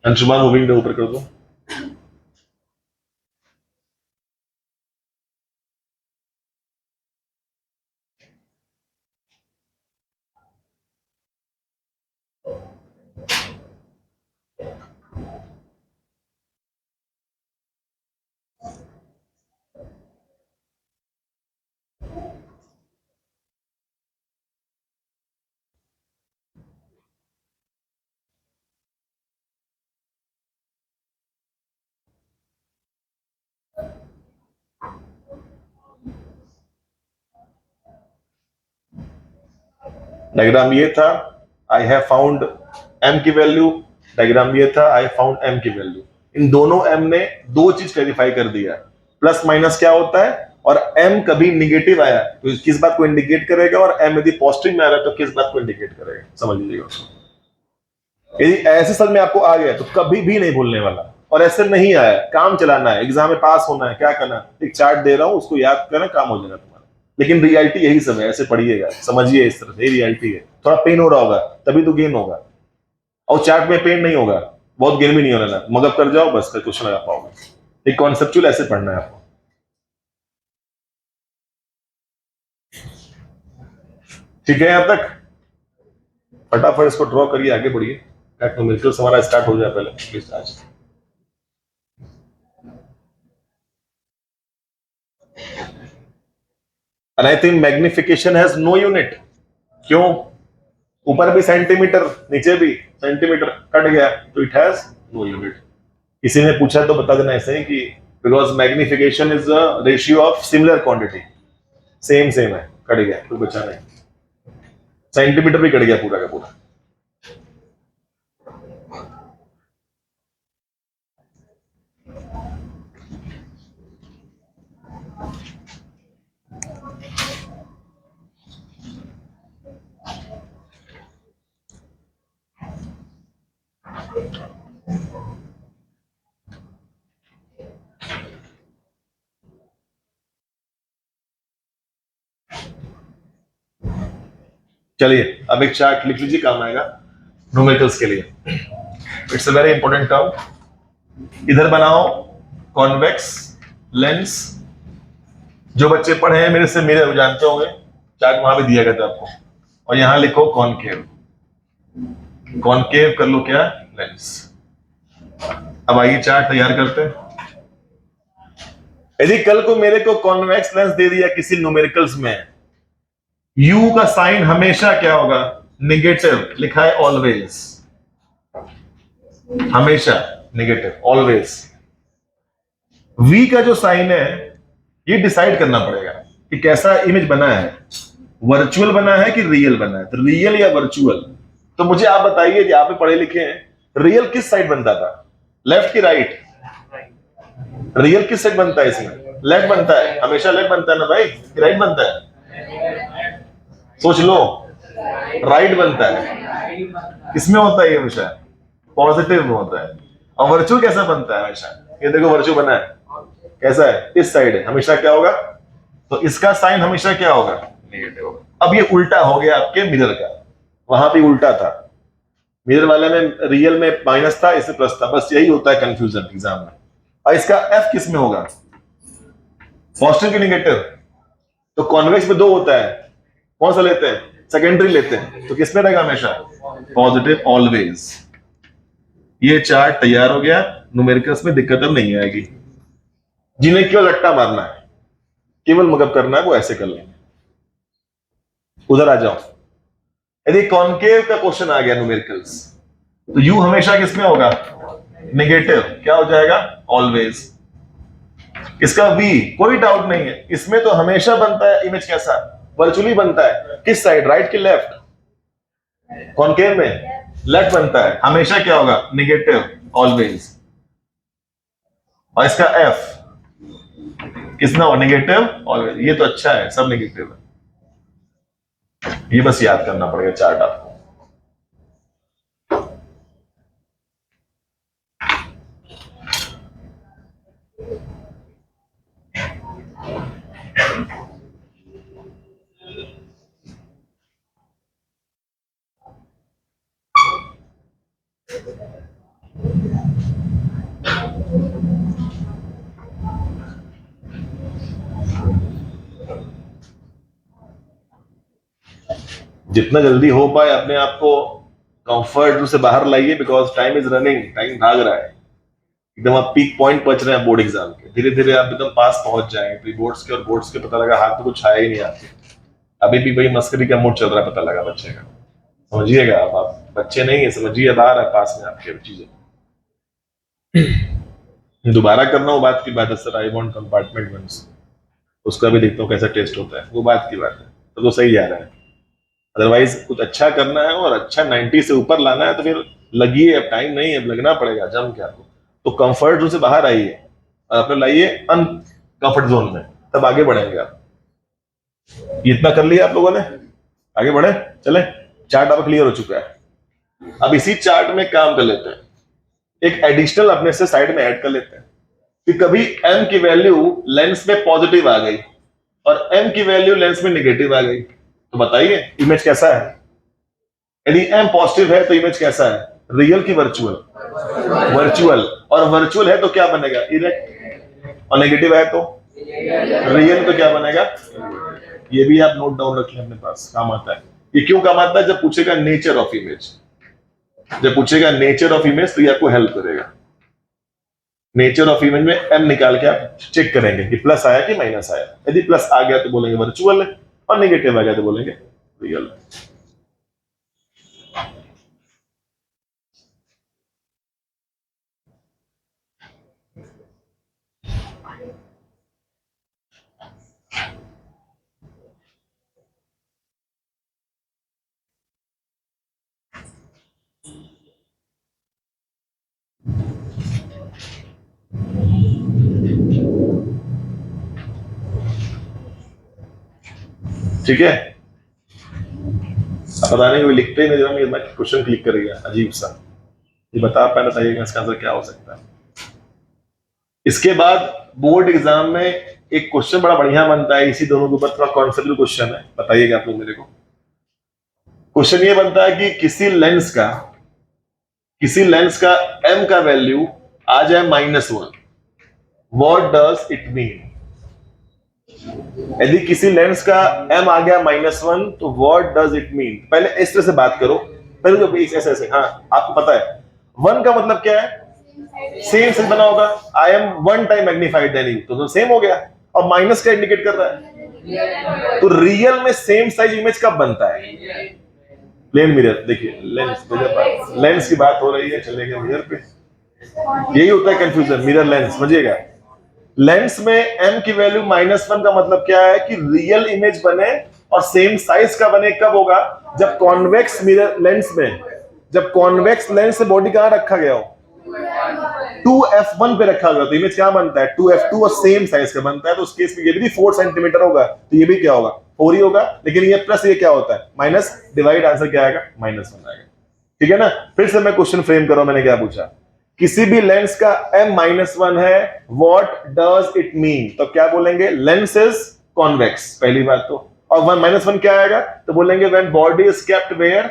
अंशुमान मूविंग डे ऊपर कर दो। डायग्राम ये था, आई हैव फाउंड m की वैल्यू। डायग्राम ये था, आई फाउंड m की वैल्यू। इन दोनों m ने दो चीज क्लैरिफाई कर दिया, प्लस माइनस क्या होता है, और m कभी निगेटिव आया तो किस बात को इंडिकेट करेगा, और m यदि पॉजिटिव में आ रहा है तो किस बात को इंडिकेट करेगा। समझ लीजिएगा उसको। यदि ऐसे समझ में आपको आ गया तो कभी भी नहीं भूलने वाला। और ऐसे नहीं आया, काम चलाना है, एग्जाम में पास होना है, क्या करना है? एक चार्ट दे रहा हूं, उसको याद करना, काम हो जाएगा तुम्हारा। लेकिन रियलिटी यही सब है, ऐसे पढ़िएगा, समझिए, इस तरह से रियलिटी है। थोड़ा पेन हो रहा होगा तभी तो गेन होगा, और चार्ट में पेन नहीं होगा, बहुत गेन भी नहीं होना ना, मगअप कर जाओ बस, फिर क्वेश्चन लगा पाओगे। एक कॉन्सेप्चुअल ऐसे पढ़ना है आपको। ठीक है? यहां तक फटाफट इसको ड्रॉ करिए, आगे बढ़िए। न्यूमेरिकल्स हमारा स्टार्ट हो जाए पहले प्लीज आज। And I think magnification has no unit। क्यों? ऊपर भी सेंटीमीटर, नीचे भी सेंटीमीटर, कट गया तो इट हैज नो यूनिट। किसी ने पूछा तो बता देना ऐसे ही कि because magnification is a ratio of similar quantity. Same है, कट गया, कोई बचा नहीं। सेंटीमीटर भी कट गया पूरा का पूरा। चलिए अब एक चार्ट लिख लीजिए, काम आएगा न्यूमेरिकल्स के लिए। It's a very important term. इधर बनाओ कॉन्वेक्स लेंस। जो बच्चे पढ़े हैं मेरे से, मेरे जानते होंगे, चार्ट वहां भी दिया गया था आपको। और यहां लिखो कॉनकेव। कॉनकेव कर लो क्या? लेंस। अब आइए चार्ट तैयार करते हैं। यदि कल को मेरे को कॉन्वेक्स लेंस दे दिया किसी न्यूमेरिकल्स में, U का साइन हमेशा क्या होगा? नेगेटिव। लिखा है ऑलवेज, हमेशा नेगेटिव, ऑलवेज। V का जो साइन है ये डिसाइड करना पड़ेगा कि कैसा इमेज बना है, वर्चुअल बना है कि रियल बना है। तो रियल या वर्चुअल, तो मुझे आप बताइए कि आप भी पढ़े लिखे हैं, रियल किस साइड बनता था? लेफ्ट की राइट? रियल किस साइड बनता है इसमें? लेफ्ट बनता है, हमेशा लेफ्ट बनता है ना भाई, राइट बनता है? सोच लो, राइट बनता है। किसमें होता है ये हमेशा? पॉजिटिव में होता है। और वर्चू कैसा बनता है हमेशा? ये देखो वर्चू बना है, कैसा है? इस साइड है, हमेशा क्या होगा? तो इसका साइन हमेशा क्या होगा? नेगेटिव होगा। अब ये उल्टा हो गया आपके मिरर का, वहां पे उल्टा था, मिरर वाले में रियल में माइनस था, इसमें प्लस था। बस यही होता है कंफ्यूजन एग्जाम में। और इसका एफ किस में होगा? पॉजिटिव की नेगेटिव? तो कॉन्वेक्स में 2 होता है, कौन सा लेते हैं? सेकेंडरी लेते हैं। तो किस में रहेगा हमेशा? Positive always. ये चार्ट तैयार हो गया, न्यूमेरिकल्स में दिक्कत अब नहीं आएगी। जिन्हें केवल रट्टा मारना है, केवल मगब करना है, वो ऐसे कर लेंगे। उधर आ जाओ, यदि कॉनकेव का क्वेश्चन आ गया न्यूमेरिकल्स, तो यू हमेशा किसमें होगा? नेगेटिव। क्या हो जाएगा? ऑलवेज। इसका वी कोई डाउट नहीं है, इसमें तो हमेशा बनता है इमेज कैसा? वर्चुअली बनता है। किस साइड? राइट की लेफ्ट? कॉनकेव में लेफ्ट बनता है, हमेशा क्या होगा? Negative always. और इसका एफ कितना हो? Negative always. ये तो अच्छा है, सब नेगेटिव है। ये बस याद करना पड़ेगा चार्ट आपको। जितना जल्दी हो पाए अपने आप को कंफर्ट जोन से बाहर लाइए, because time is running, time भाग रहा है एकदम। आप पीक पॉइंट पहुंच रहे हैं बोर्ड एग्जाम के, धीरे धीरे आप एकदम पास पहुंच जाएंगे। प्री बोर्ड्स के और बोर्ड्स के पता लगा हाथ तो कुछ आया ही नहीं आपके, अभी भी वही मस्करी का मूड चल रहा है, पता लगा बच्चे का। समझिएगा आप बच्चे नहीं है, समझिए अब आ रहा है पास में आपके चीजें। दोबारा करना वो बात की बात है sir, I want compartment once, उसका भी देखता हूँ कैसा टेस्ट होता है, वो बात की बात है। तो सही जा रहा है। अदरवाइज कुछ अच्छा करना है और अच्छा 90 से ऊपर लाना है तो फिर लगिए, अब टाइम नहीं है, लगना पड़ेगा जम के आपको। तो कंफर्ट जोन से बाहर आइए और अपने लाइए अनकंफर्ट जोन में, तब आगे बढ़ेंगे आप। इतना कर लिया आप लोगों ने, आगे बढ़े चले। चार्ट अब क्लियर हो चुका है। अब इसी चार्ट में काम कर लेते हैं, एक एडिशनल अपने से साइड में ऐड कर लेते हैं कि कभी m की वैल्यू लेंस में पॉजिटिव आ गई और m की वैल्यू लेंस में नेगेटिव आ गई, तो बताइए इमेज कैसा है? यदि m पॉजिटिव है तो इमेज कैसा है? रियल की वर्चुअल? वर्चुअल। और वर्चुअल है तो क्या बनेगा? इरेक्ट। और नेगेटिव है तो रियल, तो क्या बनेगा? ये भी आप नोट डाउन रखें अपने पास, काम आता है। ये क्यों काम आता है? जब पूछेगा नेचर ऑफ इमेज, जब पूछेगा नेचर ऑफ इमेज तो ये आपको हेल्प करेगा। नेचर ऑफ इमेज में m निकाल के आप चेक करेंगे कि प्लस आया कि माइनस आया। यदि प्लस आ गया तो बोलेंगे वर्चुअल है, और नेगेटिव आ गया तो बोलेंगे रियल। ठीक है, अब पता नहीं कोई लिखते ही नहीं, मैं क्वेश्चन क्लिक कर गया अजीब सा। ये बता पाए, बताइएगा इसका आंसर क्या हो सकता है। इसके बाद बोर्ड एग्जाम में एक क्वेश्चन बड़ा बढ़िया बनता है, इसी दोनों के ऊपर थोड़ा कॉन्सेप्चुअल क्वेश्चन है, बताइएगा आप लोग मेरे को। क्वेश्चन ये बनता है कि किसी लेंस का m का वैल्यू आ जाए -1, व्हाट डज इट मीन? यदि किसी लेंस का m आ गया -1 तो व्हाट डज इट मीन? पहले इस तरह से बात करो, पहले जो ऐसे ऐसे, हाँ आपको पता है 1 का मतलब क्या है? सेम साइज बना होगा, I am 1 time magnified than you, तो सेम हो गया। और माइनस का इंडिकेट कर रहा है, तो रियल में सेम साइज इमेज कब बनता है? Plane mirror. देखिए लेंस की बात हो रही है, चलेगा मिरर पे। यही होता है कंफ्यूजन, मिरर लेंस, समझिएगा। लेंस में m की वैल्यू -1 का मतलब क्या है? कि रियल इमेज बने और सेम साइज का बने। कब होगा? जब कॉन्वेक्स मिरर लेंस में, जब कॉन्वेक्स लेंस से बॉडी कहां रखा गया हो? 2f1 पे रखा गया, तो इमेज क्या बनता है? 2f2 और सेम साइज का बनता है। तो उस केस में ये भी 4 सेंटीमीटर होगा, तो ये भी क्या होगा? 4 ही होगा, लेकिन ये प्लस ये क्या होता है माइनस, डिवाइड आंसर क्या आएगा -1 आएगा। ठीक है ना। फिर से मैं क्वेश्चन फ्रेम करो, मैंने क्या पूछा, किसी भी लेंस का m-1 है, व्हाट डज इट मीन, तो क्या बोलेंगे, लेंस इज कॉन्वेक्स, पहली बात तो, और -1 क्या आएगा, तो बोलेंगे when body is kept where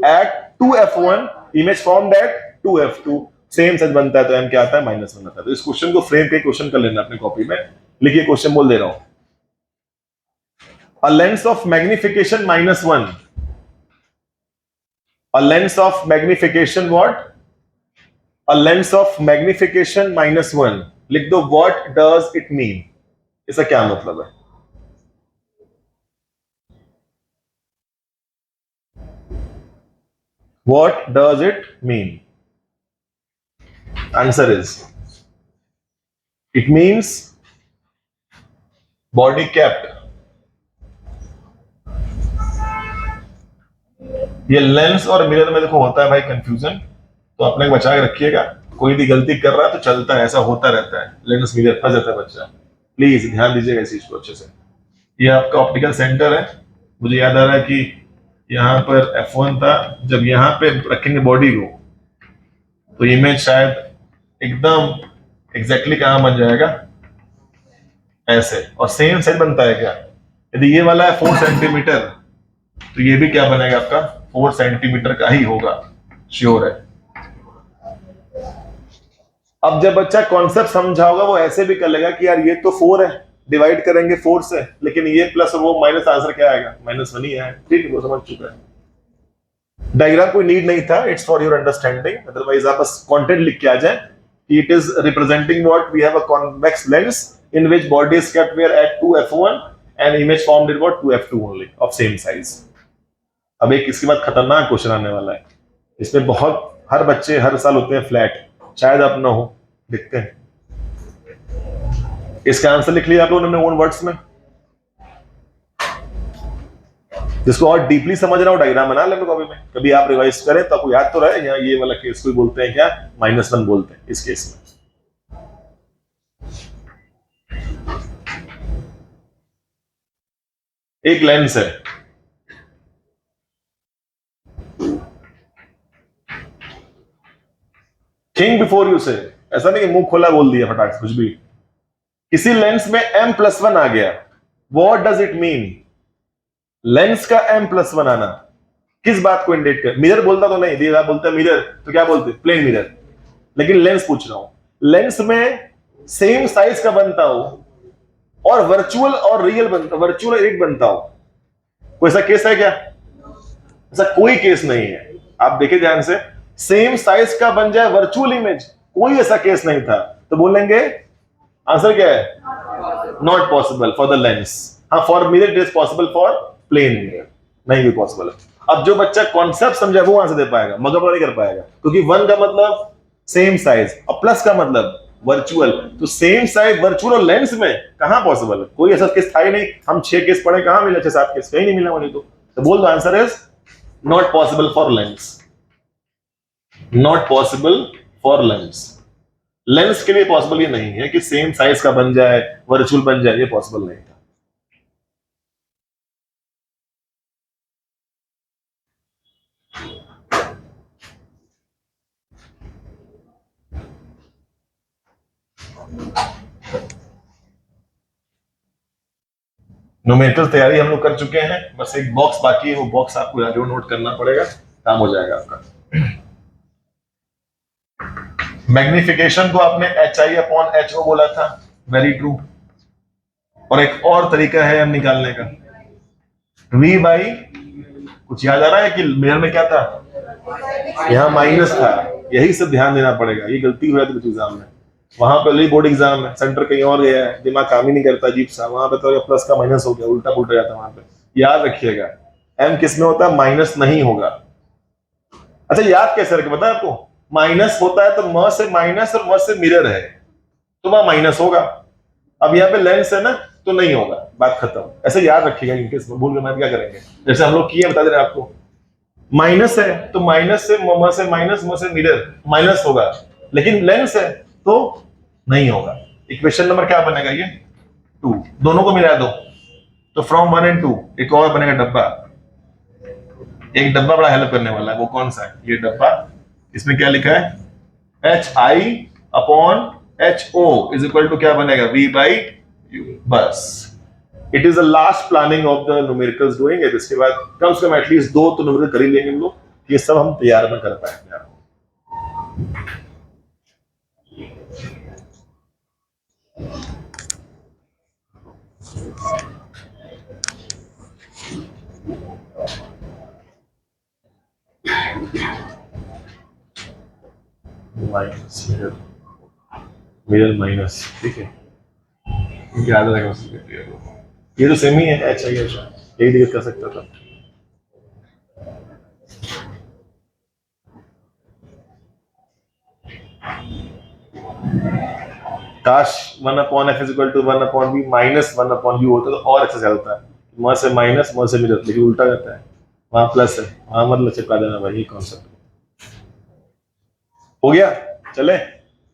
at 2f1 image formed at 2f2, same such बनता है, तो m क्या आता है -1 आता है। तो इस क्वेश्चन को फ्रेम के क्वेश्चन कर लेना अपनी कॉपी में, लिखिए क्वेश्चन बोल दे रहा हूं, a lens of magnification -1, a lens of magnification what, a lens of magnification -1, लिख दो, what does it mean, इसका क्या मतलब है, what does it mean, answer is it means body kept, ये लेंस और मिरर में देखो होता है भाई कंफ्यूजन, तो अपने बचा के रखिएगा, कोई भी गलती कर रहा है तो चलता है, ऐसा होता रहता है, लेंस मिरर फंस जाता है बच्चा, प्लीज ध्यान दीजिएगा इस चीज को अच्छे से। ये आपका ऑप्टिकल सेंटर है, मुझे याद आ रहा है कि यहाँ पर f1 था, जब यहाँ पे रखेंगे बॉडी को तो इमेज शायद एकदम एग्जैक्टली कहाँ बन जाएगा, ऐसे, और सेम साइज बनता है क्या, यदि ये वाला है 4 सेंटीमीटर तो ये भी क्या बनेगा आपका 4 सेंटीमीटर का ही होगा, श्योर है। अब जब बच्चा कॉन्सेप्ट समझा होगा वो ऐसे भी कर लेगा कि यार ये तो 4 है, डिवाइड करेंगे 4 से, लेकिन ये प्लस और वो माइनस, आंसर क्या आएगा -1 ही है, ठीक है, वो समझ चुका है। डायग्राम कोई नीड नहीं था, it's for your understanding, otherwise आप बस कंटेंट लिख के आ जाए कि it is representing what, we have a convex lens in which body is kept where at 2f1 and image formed in what 2f2 only of same size. अब एक इसके बाद खतरनाक क्वेश्चन आने वाला है, इसमें बहुत, हर बच्चे हर साल होते हैं फ्लैट, शायद आप ना हो, देखते हैं। इसका आंसर लिख लिया आप लोगों ने ओन वर्ड्स में, जिसको और डीपली समझ रहा हो डायग्राम बना ले कॉपी में, कभी आप रिवाइज करें तो आपको याद तो रहे, यहाँ ये वाला केस को बोलते हैं क्या, -1 बोलते हैं इस केस में। एक लेंस है, थिंक बिफोर यू से, ऐसा नहीं कि मुंह खोला बोल दिया फटाक से कुछ भी, किसी लेंस में m+1 आ गया, what does it mean, lens का m+1 आना किस बात को इंडिकेट कर, मिरर बोलता तो नहीं, दिया बोलता है मिरर तो क्या बोलते, प्लेन मिरर, लेकिन लेंस पूछ रहा हूं, लेंस में सेम साइज का बनता हो और वर्चुअल और रियल बनता, वर्चुअल और रियल बनता हो, कोई ऐसा केस है क्या, ऐसा कोई केस नहीं है। आप देखिए ध्यान से, सेम साइज का बन जाए वर्चुअल इमेज, कोई ऐसा केस नहीं था, तो बोलेंगे आंसर क्या है, not possible for the lens, हाँ for mirror it is possible, for plane mirror नहीं भी पॉसिबल है। अब जो बच्चा कॉन्सेप्ट समझा वो आंसर दे पाएगा, मगर नहीं कर पाएगा, क्योंकि 1 का मतलब सेम साइज और प्लस का मतलब वर्चुअल, तो सेम साइज वर्चुअल और लेंस में कहां पॉसिबल है, कोई ऐसा केस था ही नहीं, हम 6 केस पढ़े, कहां मिले 6-7 केस, कहीं नहीं मिला मुझे, तो बोल दो answer is not possible for Lenz, not possible for Lenz. Lens के लिए पॉसिबल ये नहीं है कि सेम साइज का बन जाए, वर्चुअल बन जाए, ये पॉसिबल नहीं था। न्यूमेरिकल तैयारी हम लोग कर चुके हैं, बस एक बॉक्स बाकी है, वो बॉक्स आपको यहाँ नोट करना पड़ेगा, काम हो जाएगा आपका। मैग्निफिकेशन को आपने HI/HO बोला था, वेरी ट्रू, और एक और तरीका है हम निकालने का, V बाई, कुछ याद आ रहा है कि मिरर में क्या था, यहाँ माइनस था, यही सब ध्यान देना पड़ेगा, ये गलती हुआ तो एग्जाम में, वहां पहले बोर्ड एग्जाम है, सेंटर कहीं और गया है, दिमाग काम ही नहीं करता, अजीब सा, वहां पे तो प्लस का माइनस हो गया, उल्टा पुल्टा जाता वहां पे, याद रखिएगा m किस में होता है, माइनस नहीं होगा। अच्छा याद कैसे रखे पता है आपको, माइनस होता है तो म से माइनस और म से मिरर है तो वहां माइनस होगा, अब यहाँ पे लेंस है ना तो नहीं होगा, बात खत्म, ऐसे याद रखिएगा, इनकेस भूल गए क्या करेंगे, जैसे हम लोग किए बता दे रहे आपको, माइनस है तो माइनस से म से माइनस, म से मिरर, माइनस होगा, लेकिन लेंस है तो नहीं होगा। इक्वेशन नंबर क्या बनेगा, ये 2, दोनों को मिला दो, तो फ्रॉम 1 and 2 एक और बनेगा डब्बा, एक डब्बा बड़ा हेल्प करने वाला है, वो कौन सा है? ये डब्बा, इसमें क्या लिखा है? HI/HO इज इक्वल टू क्या बनेगा? V/U। बस, it is the last planning of the numericals doing it. इसके बाद कम से कम एटलीस्ट 2 तो न्यूमेरिकल कर ही लेंगे हम लोग, ये सब हम तैयार में कर पाएंगे। माइनस मिरर माइनस, ठीक है, याद रखेगा। ये तो सेम ही है, अच्छा ही अच्छा, यही दिक्कत कर सकता था। काश 1/f is equal to 1/v minus 1/u होता तो और अच्छा चलता है। वहां से माइनस, वहां से मिरर, लेकिन उल्टा करता है, वहां प्लस है, वहां मतलब चिपका देना भाई, ये कॉन्सेप्ट हो गया। चले,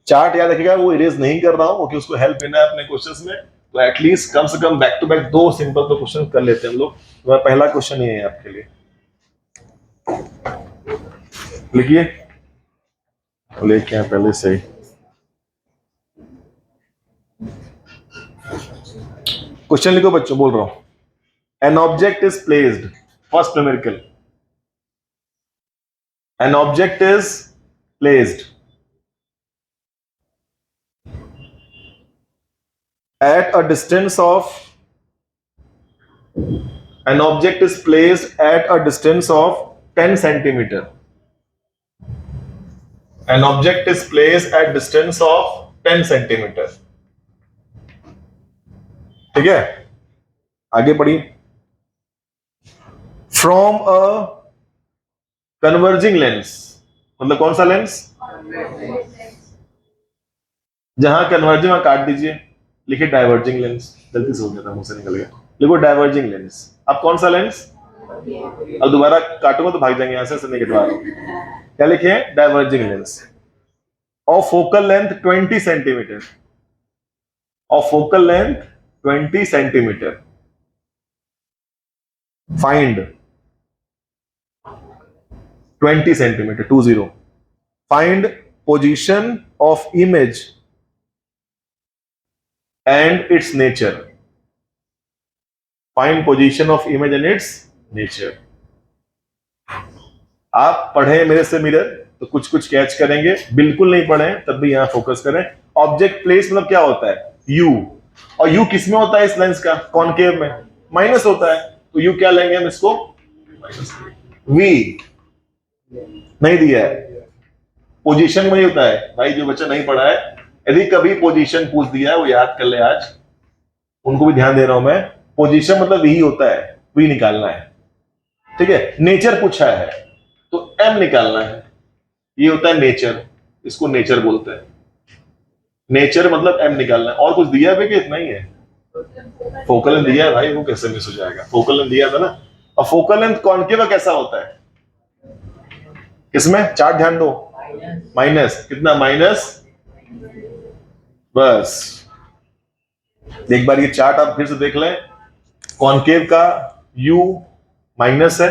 चार्ट याद रखिएगा, वो इरेज नहीं कर रहा हूं क्योंकि उसको हेल्प देना है अपने क्वेश्चंस में, तो एटलीस्ट कम से कम बैक टू बैक 2 सिंपल तो क्वेश्चन कर लेते हैं हम लोग। तो पहला क्वेश्चन ये है आपके लिए, लिखिए, लेके आए पहले से ही। क्वेश्चन लिखो बच्चों, बोल रहा हूं। An object is placed, first numerical, an object is placed at a distance of, an object is placed at a distance of 10 centimeter, an object is placed at distance of 10 centimeter, ठीक है, आगे बढ़िए। From a converging lens, मतलब कौन सा lens? जहां converging वहां काट दीजिए, लिखिए डाइवर्जिंग लेंस, गलती से हो गया था, मुंह से निकल गया, लिखो डाइवर्जिंग लेंस। अब कौन सा लेंस? अब दोबारा काटूंगा तो भाग जाएंगे यहां से नहीं कटवा रहा हूं। क्या लिखे? Diverging lens of focal length 20 centimetre, of focal length 20 centimetre, find 20 centimetre 20, find position of image and its nature, find position of image and its nature। आप पढ़े मेरे से मिरर तो कुछ कुछ कैच करेंगे, बिल्कुल नहीं पढ़े तब भी यहां फोकस करें। ऑब्जेक्ट प्लेस मतलब क्या होता है? U, और U किस में होता है? इस लेंस का कॉनकेव में माइनस होता है, तो U क्या लेंगे हम इसको? V नहीं दिया है, पोजीशन में होता है भाई। जो बच्चा नहीं पढ़ा है, यदि कभी पोजीशन पूछ दिया है वो याद कर ले, आज उनको भी ध्यान दे रहा हूं मैं। पोजीशन मतलब यही होता है, वी निकालना है, ठीक है। नेचर पूछा है तो एम निकालना है, ये होता है नेचर, इसको नेचर बोलते हैं। नेचर मतलब एम निकालना है। और कुछ दिया है कि इतना ही है? फोकल लेंथ दिया है भाई, वो कैसे मिस हो जाएगा? फोकल लेंथ दिया था ना। और फोकल लेंथ कॉनकेव कैसा होता है? किसमें? चार्ट ध्यान दो, माइनस कितना? माइनस, बस एक बार ये चार्ट आप फिर से देख लें। कॉनकेव का U माइनस है,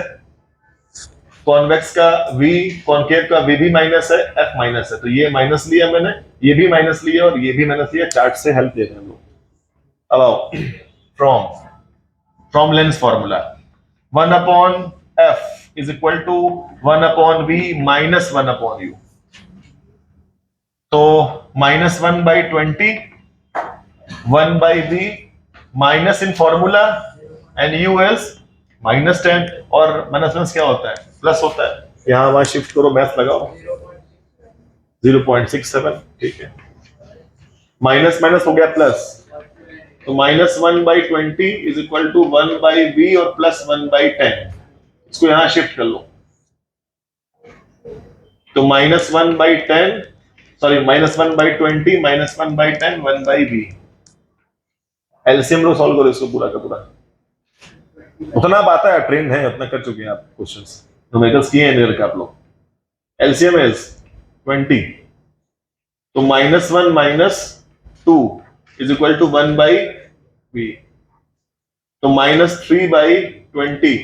कॉन्वेक्स का V, कॉनकेव का V भी माइनस है, F माइनस है, तो ये माइनस लिया मैंने, ये भी माइनस लिया और ये भी माइनस लिया। चार्ट से हेल्प देते हैं लोग। अब आओ, from lens formula 1/f is equal to 1/v minus 1/u, तो -1/20 1/v minus in formula and u is -10, और माइनस क्या होता है? प्लस होता है। यहां वहां शिफ्ट करो, मैथ लगाओ, 0.67, ठीक है। माइनस माइनस हो गया प्लस, तो -1/20 इज इक्वल टू 1/v और प्लस 1/10, इसको यहां शिफ्ट कर लो, तो -1/10, सॉरी -1/20 -1/10 1/v। एलसीएम लो, सॉल्व करो इसको पूरा का पूरा, उतना आप आता है, ट्रेन है, उतना कर चुके हैं आप क्वेश्चंस, न्यूमेरिकल्स किए हैं मिरर का आप लोग। एलसीएम इज 20, तो -1 - 2 इज इक्वल टू 1/v, तो -3/20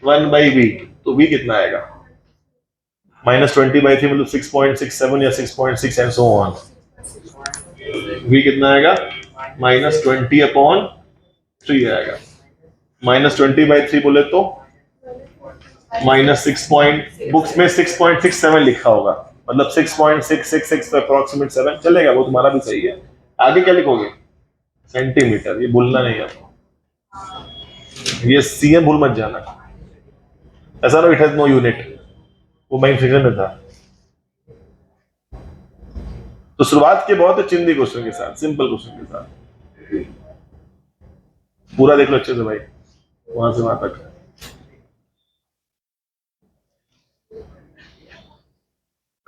1/v, तो v कितना आएगा? -20/3 मतलब 6.67 या 6.6 एंड सो ऑन। v कितना आएगा? -20/3 आएगा। -20/3 बोले तो -6 बुक्स में 6.67 लिखा होगा, मतलब 6.666 अप्रोक्सीमेट 7 चलेगा, वो तुम्हारा भी सही है। आगे क्या लिखोगे? सेंटीमीटर, ये भूलना नहीं आपको, ये सीएम भूल मत जाना। ऐसा ना इट हैज नो यूनिट, वो मैं फिगर में था। तो शुरुआत के बहुत चिंदी क्वेश्चन के साथ, सिंपल क्वेश्चन के साथ, पूरा देख लो अच्छे से भाई, वहां से वहां तक।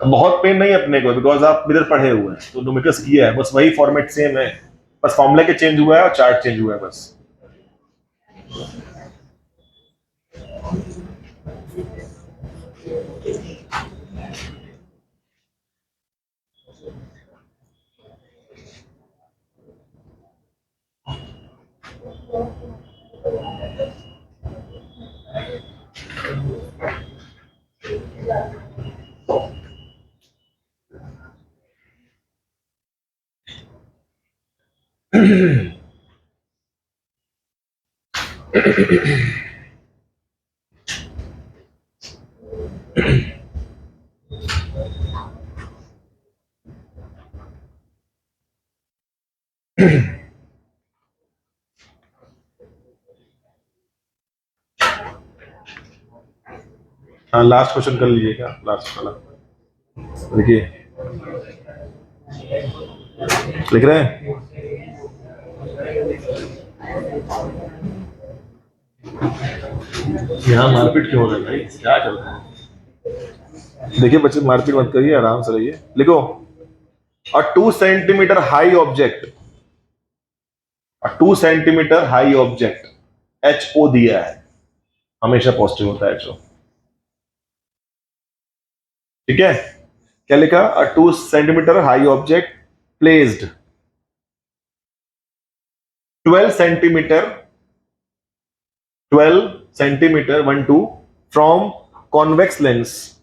बहुत पेन नहीं अपने को, बिकॉज आप इधर पढ़े हुए हैं, तो न्यूमेरिकल्स किया है, बस वही फॉर्मेट सेम है, बस फॉर्मूला के चेंज हुआ है और चार्ट चेंज हुआ है बस। हाँ, लास्ट क्वेश्चन कर लीजिएगा, लास्ट वाला देखिए, लिख रहे हैं। यहाँ मारपीट क्यों हो रहा है भाई, क्या कर रहे हैं? देखिए बच्चे, मारपीट मत करिए, आराम से रहिए। लिखो, अ 2 सेंटीमीटर हाई ऑब्जेक्ट, अ 2 सेंटीमीटर हाई ऑब्जेक्ट, HO दिया है, हमेशा पॉजिटिव होता है HO, ठीक है। क्या लिखा? अ 2 centimetre high object placed 12 centimetre 1 2 from convex lens,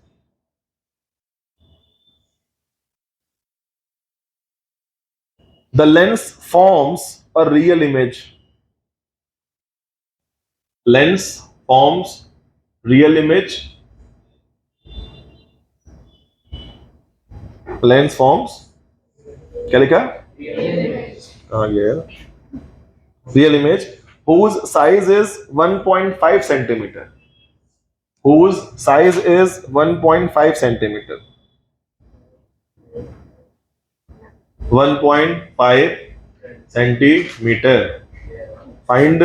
the lens forms a real image, lens forms real image, lens forms, क्या लिखा? कहाँ गया? real image whose size is 1.5 centimeter, whose size is 1.5 centimeter, 1.5 centimeter. Find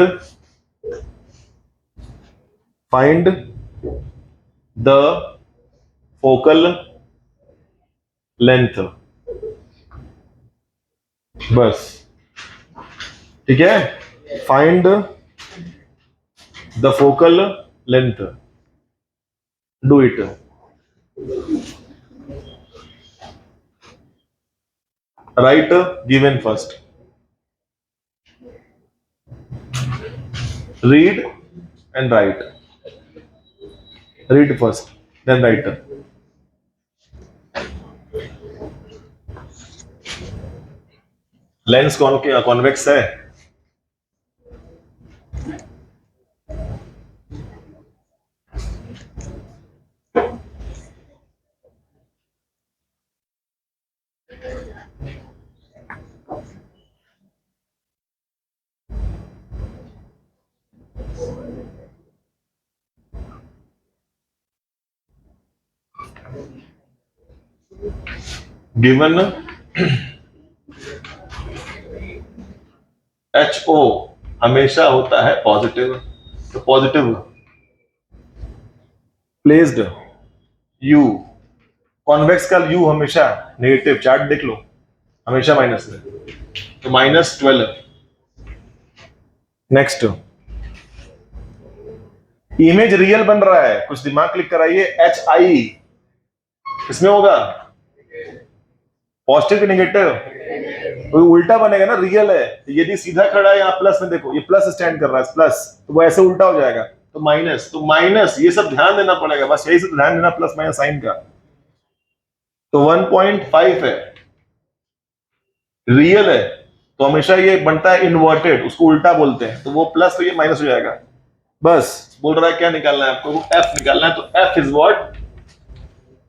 the focal length, बस, ठीक है। Find the focal length, do it. Write given first, read and write, read first then write. Lens convex है, given HO हमेशा होता है positive, तो positive placed U, convex का U हमेशा नेगेटिव, चार्ट देख लो, हमेशा माइनस में, तो -12। नेक्स्ट, इमेज रियल बन रहा है, कुछ दिमाग क्लिक कराइए। HI इसमें होगा पॉजिटिव की नेगेटिव? तो उल्टा बनेगा ना, रियल है। यदि सीधा खड़ा है यहाँ प्लस में, देखो ये प्लस स्टैंड कर रहा है प्लस, तो वो ऐसे उल्टा हो जाएगा, तो माइनस, तो माइनस, ये सब ध्यान देना पड़ेगा, बस यही सब ध्यान देना, प्लस माइनस साइन का। तो 1.5 है, रियल है, तो हमेशा ये बनता है इन्वर्टेड, उसको उल्टा बोलते हैं, तो वो प्लस तो ये माइनस हो जाएगा। बस बोल रहा है क्या निकालना है आपको, एफ निकालना है, तो एफ इज व्हाट,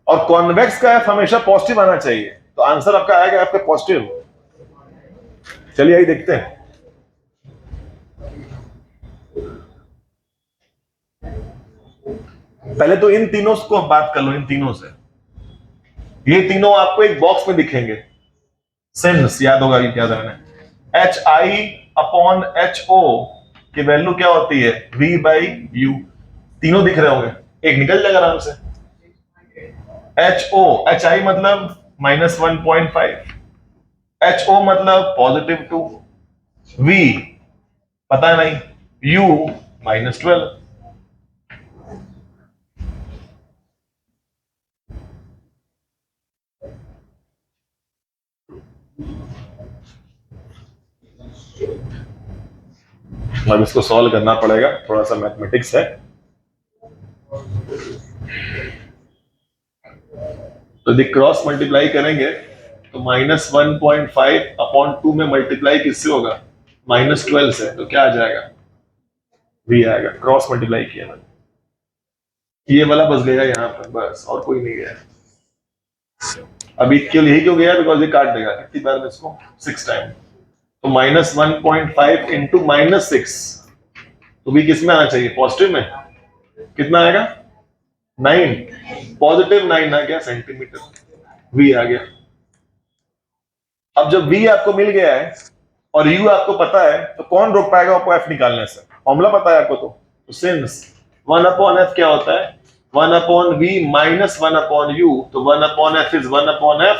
और कॉन्वेक्स का एफ हमेशा पॉजिटिव आना चाहिए, तो आंसर आपका आएगा एफ का पॉजिटिव। चलिए आइए देखते हैं। पहले तो इन तीनों को बात कर लो, इन तीनों से, ये तीनों आपको एक बॉक्स में दिखेंगे। सिंस याद होगा कि क्या देना है, HI/HO की वैल्यू क्या होती है, V/U, तीनों दिख रहे होंगे, एक निकल जाएगा आराम से। HI मतलब -1.5, HO मतलब +2, V पता नहीं, U -12। अब इसको सॉल्व करना पड़ेगा, थोड़ा सा मैथमेटिक्स है। तो यदि क्रॉस मल्टीप्लाई करेंगे तो -1.5/2 में मल्टीप्लाई किससे होगा, -12 से, तो क्या आ जाएगा, V आएगा। क्रॉस मल्टीप्लाई किया मैंने, ये वाला बस गया यहाँ पर, बस और कोई नहीं गया। अभी केवल यही क्यों गया, बिकॉज ये काट देगा कितनी बार में इसको, 6 टाइम, तो -1.5 इंटू -6, तो भी किस में आना चाहिए, पॉजिटिव में। कितना आएगा, 9, +9 आ गया सेंटीमीटर, V आ गया। अब जब V आपको मिल गया है और U आपको पता है, तो कौन रोक पाएगा आपको F निकालने से, फॉर्मूला पता है आपको। तो सिंस 1/F क्या होता है, 1/V माइनस 1/U, तो 1/F इज 1/F,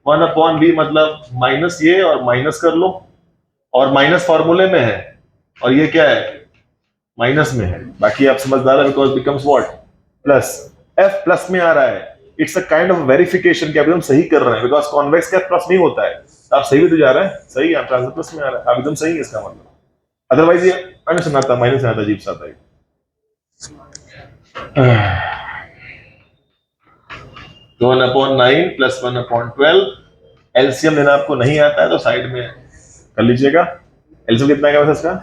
1/V मतलब माइनस ये और माइनस कर लो, और माइनस फॉर्मूले में है, और ये क्या है, माइनस में है। बाकी आप समझदार है, because becomes what, plus. F plus में आ रहा है, it's a kind of verification कि आप एकदम सही कर रहे हैं, बिकॉज कॉन्वेक्स का प्लस नहीं होता है। आप सही भी तो जा रहे हैं, सही है, ट्रांसफर प्लस में आ रहा है, आप एकदम सही है इसका मतलब। अदरवाइज ये मैंने सुना था माइनस में आता, अजीब सा आता है। 1/9 + 1/12, एलसीएम लेना आपको नहीं आता है तो साइड में कर लीजिएगा। एलसीएम कितना आएगा वैसे इसका,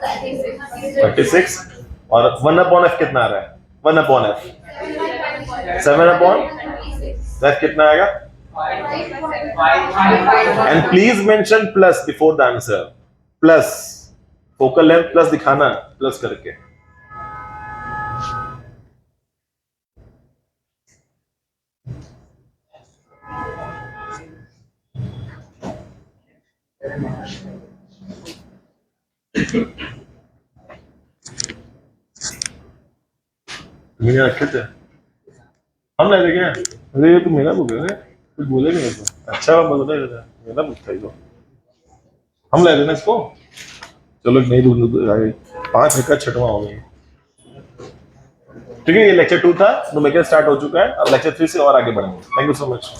36, और 1/F कितना आ रहा है, 1/F 7/, F कितना आएगा, and please mention plus before the answer, plus, focal length plus दिखाना, प्लस करके। मैंने रखे थे, हम ले गए। अरे ये तो मेरा बुक है, कुछ बोले नहीं तो अच्छा बोल रहे थे, मेरा बुक था ये तो, हम ले लेना इसको। चलो नहीं दूर 5 का 6वां हो गया, ठीक है। ये लेक्चर 2 था, तो मेकर स्टार्ट हो चुका है, अब लेक्चर 3 से और आगे बढ़ेंगे। Thank you so much.